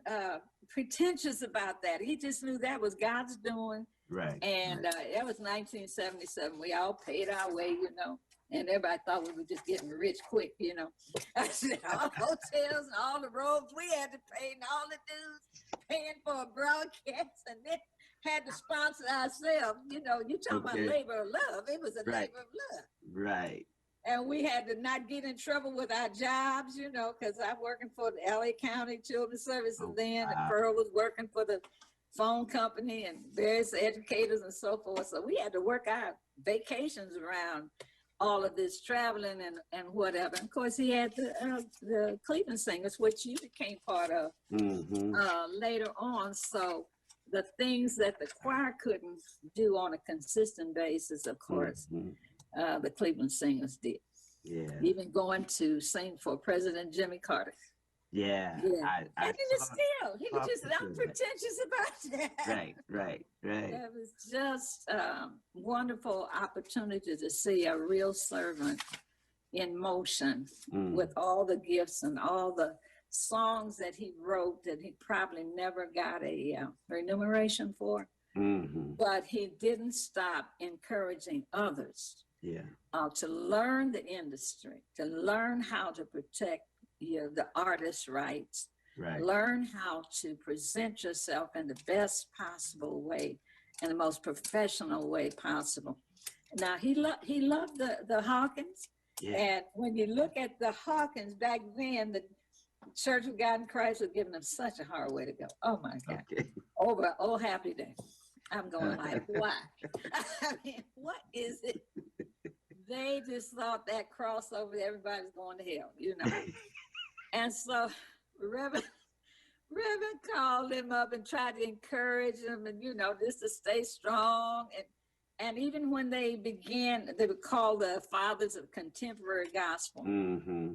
pretentious about that. He just knew that was God's doing.
Right.
And that was 1977. We all paid our way, you know, and everybody thought we were just getting rich quick, you know. I said, all the hotels and all the robes we had to pay, and all the dudes paying for a broadcast, and then had to sponsor ourselves. You know, you talking about labor of love. It was a labor of love.
Right.
And we had to not get in trouble with our jobs, you know, because I'm working for the LA County Children's Services then, and Pearl was working for the phone company and various educators and so forth. So we had to work our vacations around all of this traveling and whatever. And of course, he had the Cleveland Singers, which you became part of later on. So the things that the choir couldn't do on a consistent basis, of course, the Cleveland Singers did.
Yeah.
Even going to sing for President Jimmy Carter.
Yeah.
And he was just unpretentious about that.
Right.
It was just wonderful opportunity to see a real servant in motion with all the gifts and all the songs that he wrote that he probably never got a remuneration for. But he didn't stop encouraging others to learn the industry, to learn how to protect the artist's rights, learn how to present yourself in the best possible way, in the most professional way possible. Now, he loved the Hawkins. And when you look at the Hawkins back then, Church of God in Christ was giving them such a hard way to go. Oh my God.
Okay.
Over Oh Happy Day. I'm going like, why? I mean, what is it? They just thought that crossover, everybody's going to hell, you know. And so Reverend called him up and tried to encourage him and, you know, just to stay strong. And even when they began, they would call the fathers of contemporary gospel.
Mm-hmm.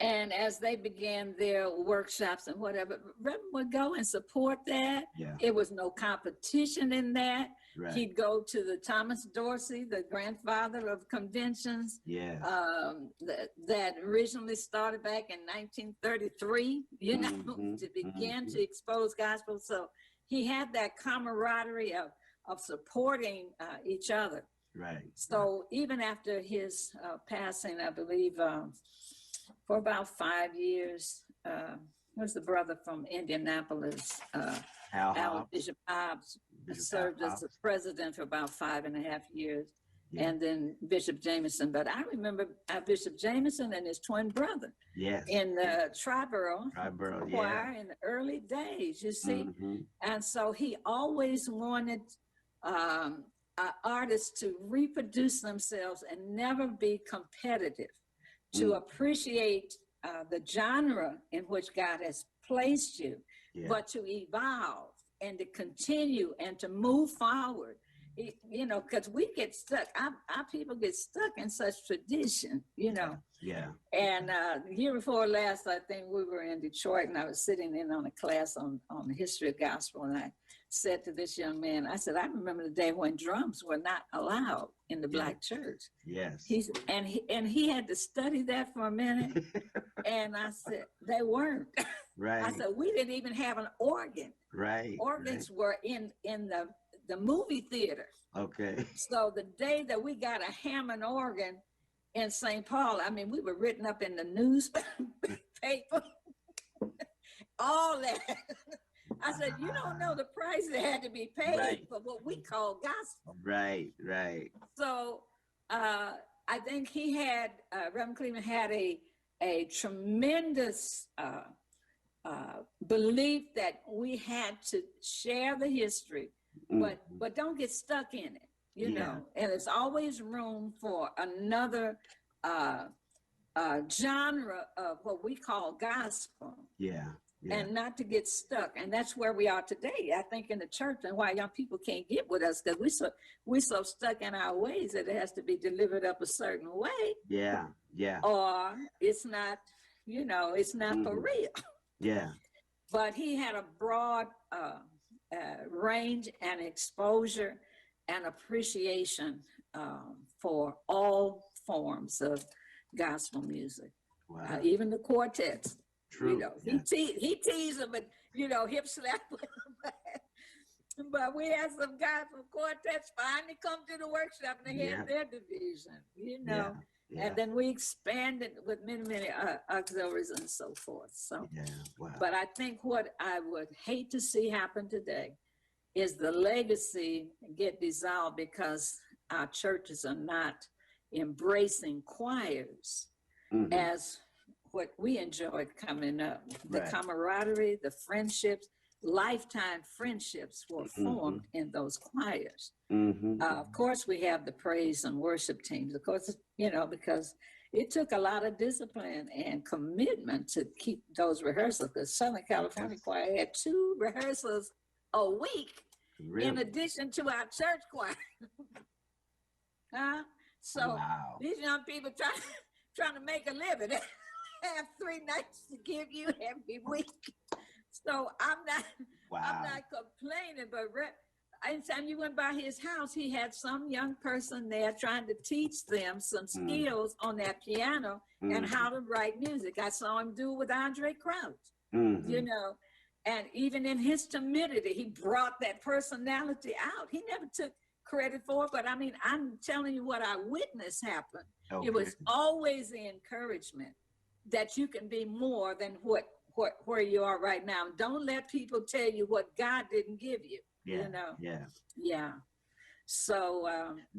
And as they began their workshops and whatever, Reverend would go and support that.
Yeah.
It was no competition in that.
Right.
He'd go to the Thomas Dorsey, the grandfather of conventions.
Yeah.
That originally started back in 1933, you know, to begin to expose gospel. So he had that camaraderie of supporting each other.
Right.
So even after his passing, I believe, for about 5 years, was the brother from Indianapolis, Bishop Hobbs, served as the president for about 5.5 years, and then Bishop Jameson. But I remember Bishop Jameson and his twin brother in the Triborough choir in the early days, you see. And so he always wanted artists to reproduce themselves and never be competitive, to appreciate the genre in which God has placed you, but to evolve and to continue and to move forward. You know, because we get stuck. Our people get stuck in such tradition, you know.
Yeah.
And the year before last, I think we were in Detroit, and I was sitting in on a class on the history of gospel, and I said to this young man, I said, I remember the day when drums were not allowed in the black church.
Yes.
He had to study that for a minute, and I said, they weren't.
Right.
I said, we didn't even have an organ.
Right.
Organs were in the movie theater.
Okay.
So the day that we got a Hammond organ in St. Paul, I mean, we were written up in the newspaper, all that. I said, you don't know the price that had to be paid for what we call gospel.
Right, right.
So I think he had, Reverend Cleveland had a tremendous belief that we had to share the history, but don't get stuck in it, you know. And there's always room for another genre of what we call gospel.
Yeah.
And not to get stuck. And that's where we are today, I think, in the church, and why young people can't get with us, because we're so stuck in our ways that it has to be delivered up a certain way.
Yeah, yeah.
Or it's not, you know, it's not for real.
Yeah.
But he had a broad range and exposure and appreciation for all forms of gospel music.
Wow.
Even the quartets.
True.
You know, he teased them and, you know, hip slap with them. But we had some guys from quartets finally come to the workshop, and they had their division, you know. And then we expanded with many auxiliaries and so forth. So, but I think what I would hate to see happen today is the legacy get dissolved because our churches are not embracing choirs as what we enjoyed coming up. The camaraderie, the friendships, lifetime friendships were formed in those choirs. Of course, we have the praise and worship teams, of course, you know, because it took a lot of discipline and commitment to keep those rehearsals, because Southern California Choir had 2 rehearsals a week in addition to our church choir. So these young people trying to make a living. They have 3 nights to give you every week. So I'm not complaining, but anytime you went by his house, he had some young person there trying to teach them some skills on that piano and how to write music. I saw him do it with Andre Crouch, you know, and even in his timidity, he brought that personality out. He never took credit for it, but I mean, I'm telling you what I witnessed happen. It was always the encouragement that you can be more than where you are right now. Don't let people tell you what God didn't give you. You know? Yeah. So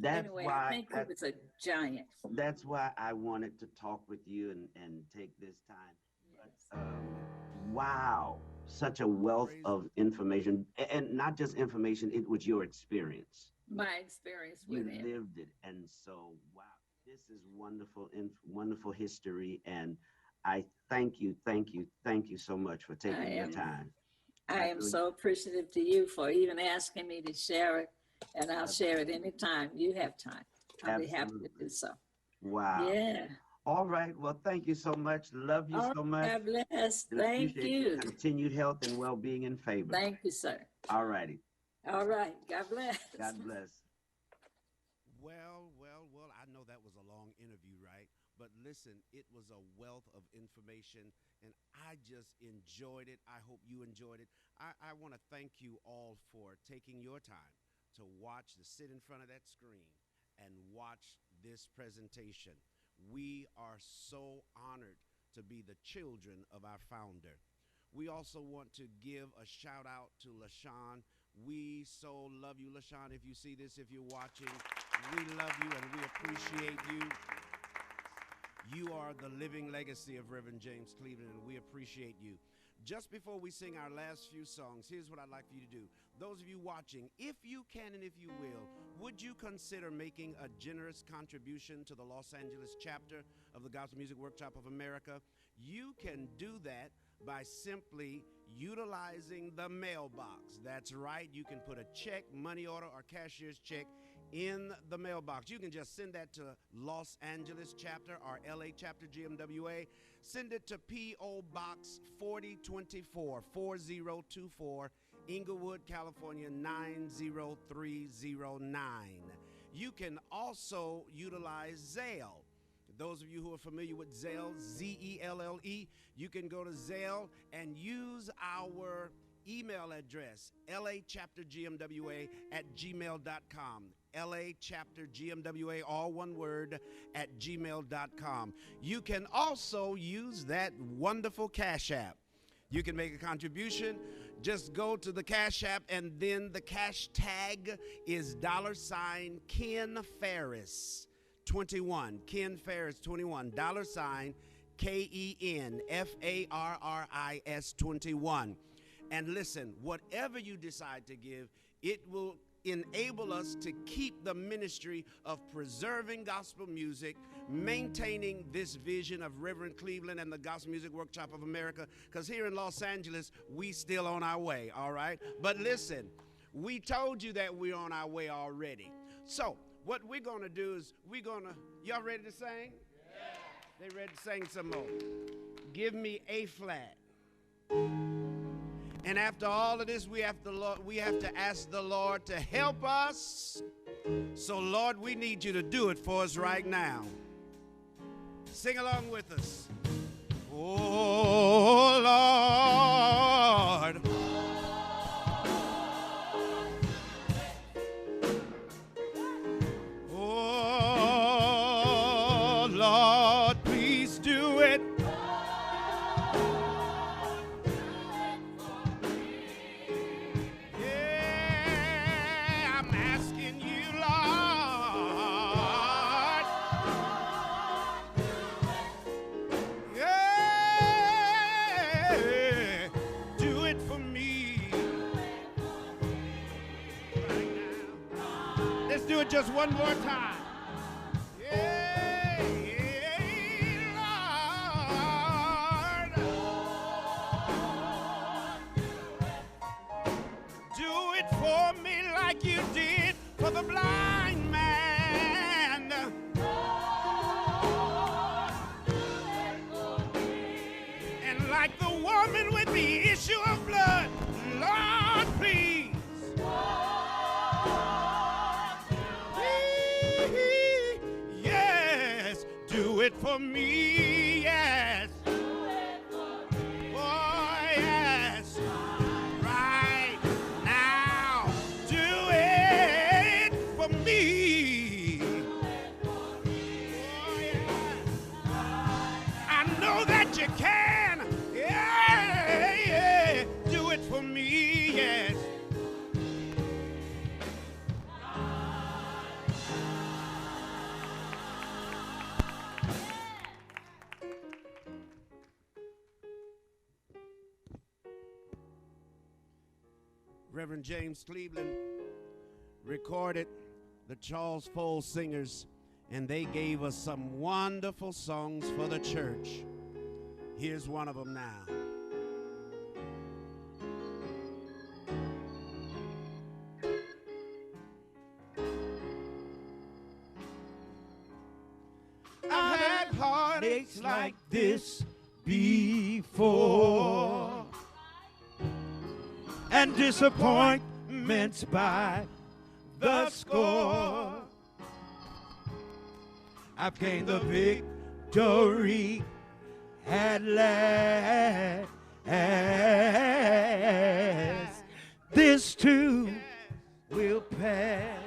anyway, I think he was a giant.
That's why I wanted to talk with you and take this time. Wow, such a wealth
Praise
of information, and not just information, it was your experience.
My experience
You
with him.
lived it. And so, wow, this is wonderful, wonderful history. And I thank you so much for
I
taking your
am
time.
I am so appreciative to you for even asking me to share it, and I'll share it anytime you have time. I'll be happy to do so.
Wow.
Yeah.
All right. Well, thank you so much. Love you
Oh,
so much.
God bless.
And
Thank
appreciate
you.
your continued health and well-being and favor.
Thank you, sir.
All righty.
All right. God bless.
God bless.
Well, I know that was a long interview, right? But listen, it was a wealth of information, and I just enjoyed it. I hope you enjoyed it. I want to thank you all for taking your time to sit in front of that screen and watch this presentation. We are so honored to be the children of our founder. We also want to give a shout out to LaShawn. We so love you, LaShawn. If you see this, if you're watching, we love you and we appreciate you. You are the living legacy of Reverend James Cleveland, and we appreciate you. Just before we sing our last few songs, here's what I'd like for you to do. Those of you watching, if you can and if you will, would you consider making a generous contribution to the Los Angeles chapter of the Gospel Music Workshop of America? You can do that by simply utilizing the mailbox. That's right. You can put a check, money order, or cashier's check in the mailbox. You can just send that to Los Angeles chapter or LA chapter GMWA. Send it to P.O. Box 4024, 4024, Inglewood, California 90309. You can also utilize Zelle. Those of you who are familiar with Zelle, Z-E-L-L-E, you can go to Zelle and use our email address, lachaptergmwa@gmail.com. lachaptergmwa, all one word, @gmail.com. You can also use that wonderful Cash App. You can make a contribution. Just go to the Cash App, and then the cash tag is $Ken Ferris 21. Ken Ferris 21. $KEN FARRIS 21. And listen, whatever you decide to give, it will enable us to keep the ministry of preserving gospel music, maintaining this vision of Reverend Cleveland and the Gospel Music Workshop of America, because here in Los Angeles, we still on our way, all right? But listen, we told you that we're on our way already. So what we're going to do is y'all ready to sing? Yeah. They ready to sing some more? Give me A flat. And after all of this, we have to ask the Lord to help us. So, Lord, we need you to do it for us right now. Sing along with us. Oh, Lord. Oh, Lord, please do it. Just one more time. Yeah, Lord. Do it for me like you did for the blind man. And like the woman with the issue of blood, Lord, please. Do it for me, yes. Oh, yes. Right now, do it for me. Oh, yes. I know that you can. Yeah, yeah. Do it for me, Reverend James Cleveland recorded the Charles Foles Singers, and they gave us some wonderful songs for the church. Here's one of them now. I've had heartaches like this before, and disappointments by the score. I've gained the victory at last. This too will pass.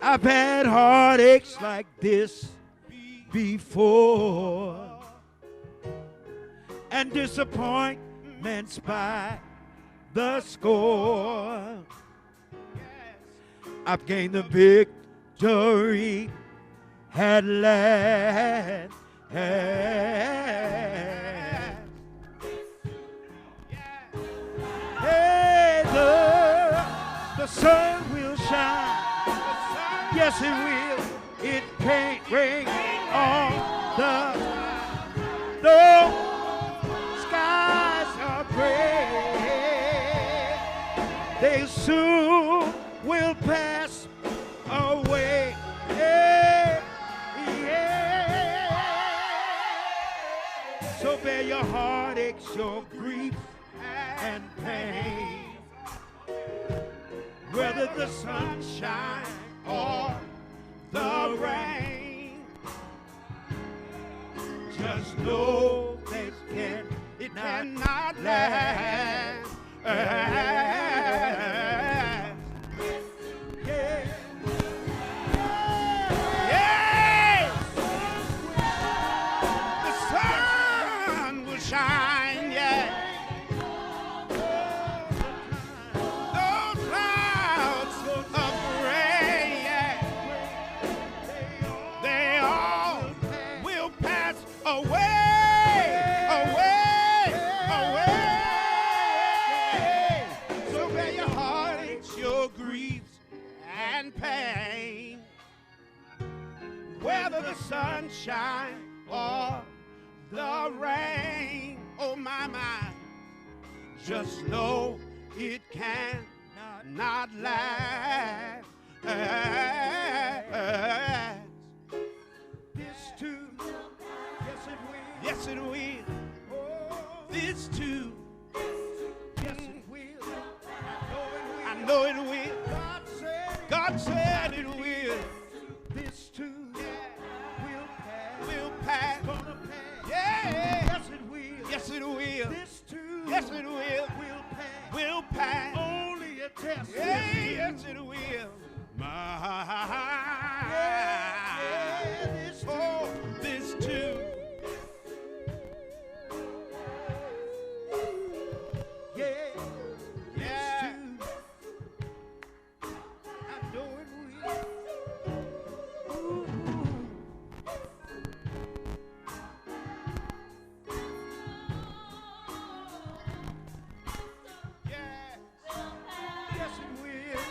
I've had heartaches like this before, and disappointments by the score. I've gained the victory at last. Hey, the sun will shine. Yes, it will. It can't rain on the skies are gray. They soon will pass away. Yeah, yeah. So bear your heartaches, your grief and pain. Whether the sun shines or the rain, just know that it cannot last. Yeah. Yeah. The sun will shine, yeah. Those clouds of gray, yeah. They all will pass away, away, away. So bear your heartaches, your griefs and pain. Whether the sunshine or the rain, oh my, my, just know it can not last. This too, yes it will. Yes it will. Oh, this too, yes it will. I know it will. God said it will. This too, will pass. Will pass. Gonna pass. Yeah. Yes it will. Yes it will. This too. Yes it will. Will pass. Will pass. Only a test. Yeah. Yes it will. This too. Oh, this too. Yeah. Yeah. This too. I know it will. Ooh. Yeah. Yes, it will.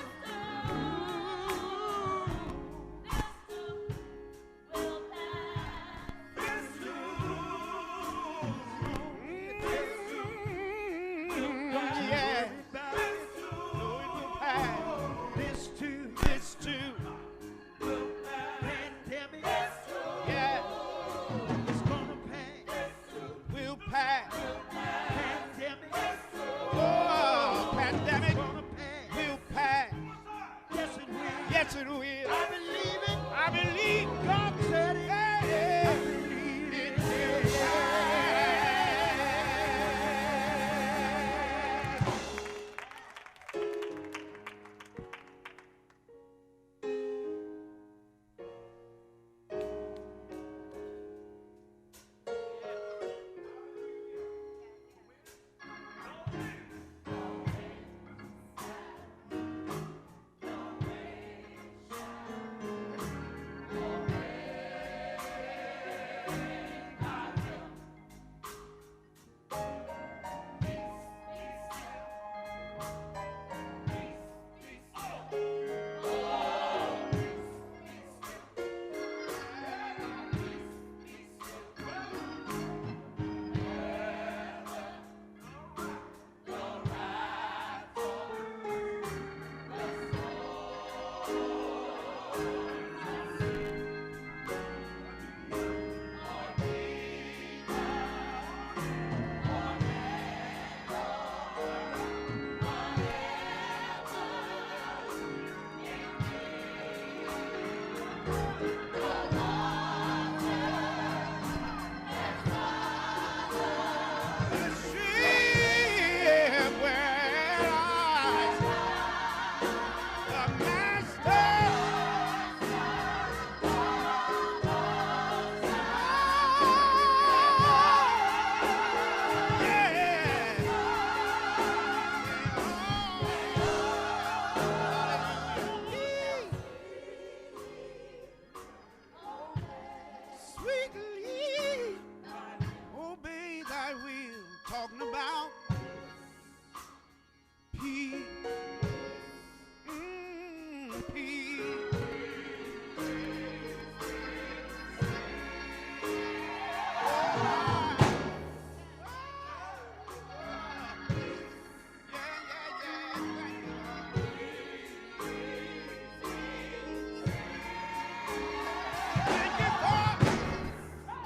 talking about peace. Peace.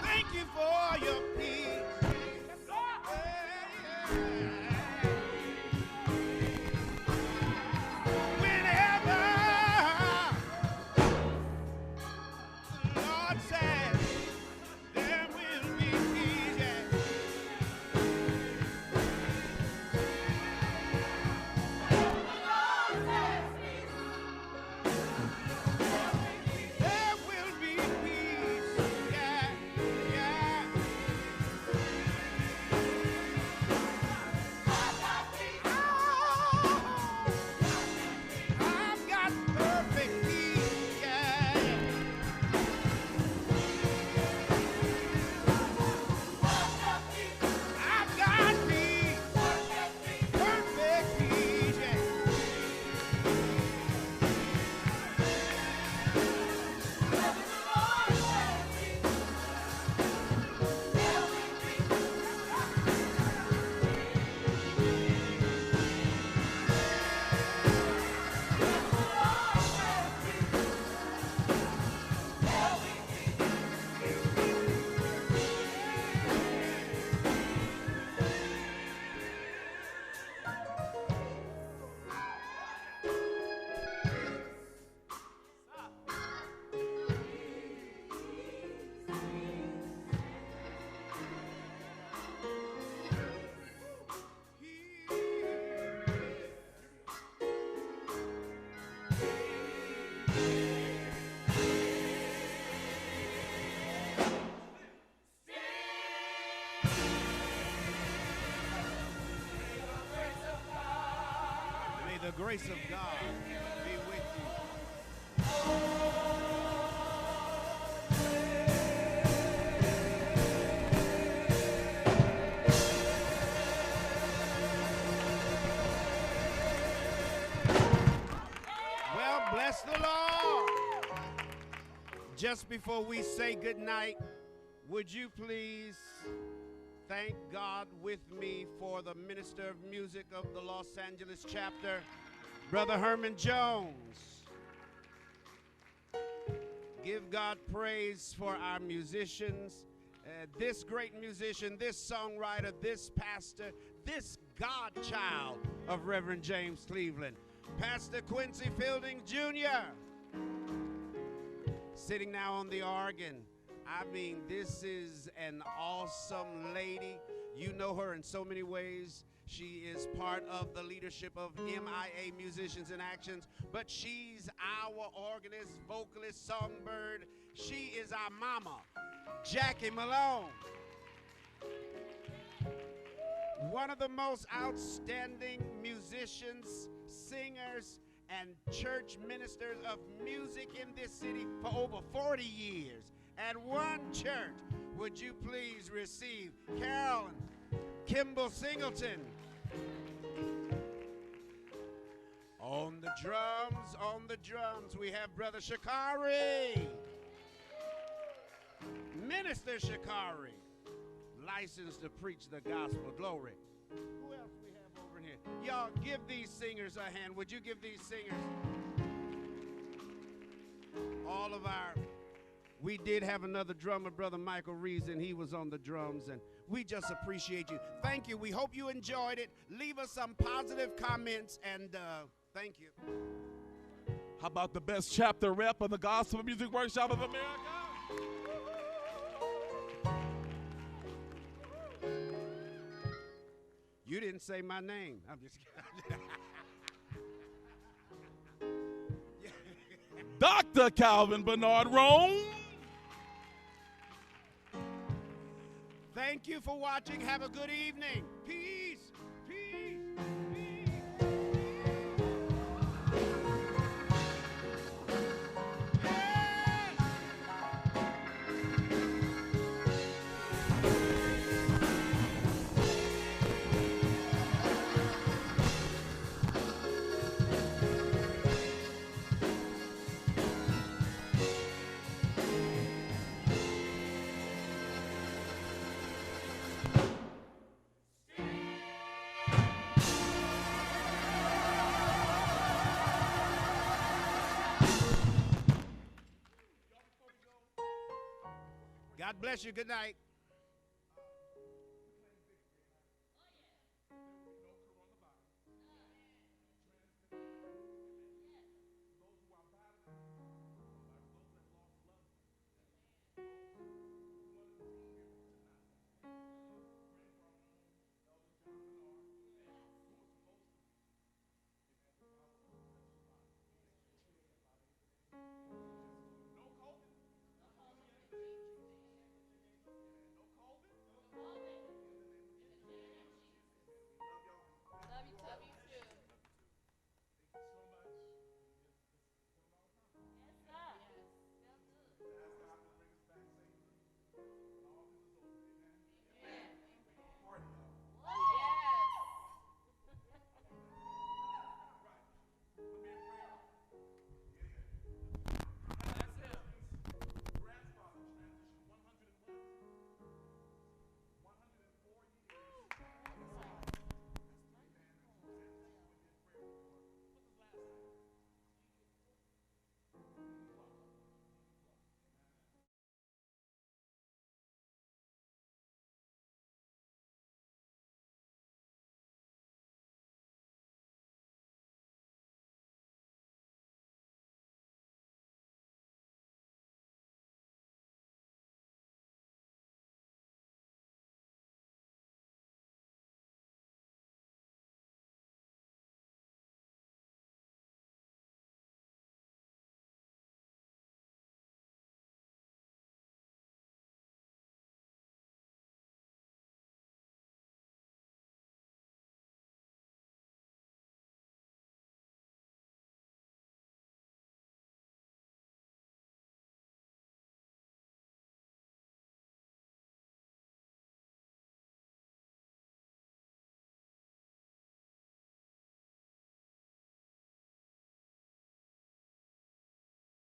Thank you for your peace. Whenever the Lord says there will be peace, there will be peace, yeah, yeah. I've got perfect peace, yeah, yeah. I've got peace, perfect peace, yeah. May the grace of God be with you. Well, bless the Lord. Just before we say good night, would you please thank God with me for the Minister of Music of the Los Angeles chapter, Brother Herman Jones. Give God praise for our musicians, this great musician, this songwriter, this pastor, this godchild of Reverend James Cleveland, Pastor Quincy Fielding Jr., sitting now on the organ. I mean, this is an awesome lady. You know her in so many ways. She is part of the leadership of MIA Musicians in Actions, but she's our organist, vocalist, songbird. She is our mama, Jackie Malone. One of the most outstanding musicians, singers, and church ministers of music in this city for over 40 years. At one church, would you please receive Carolyn Kimball Singleton. On the drums, we have Brother Shikari. Minister Shikari, licensed to preach the gospel. Glory. Who else we have over here? Y'all give these singers a hand. Would you give these singers? All of our, we did have another drummer, Brother Michael Reeves, and he was on the drums, and we just appreciate you. Thank you. We hope you enjoyed it. Leave us some positive comments, and thank you.
How about the best chapter rep of the Gospel Music Workshop of America?
You didn't say my name. I'm just kidding.
Dr. Calvin Bernard Rome.
Thank you for watching. Have a good evening. Peace. Peace.
bless you. Good night.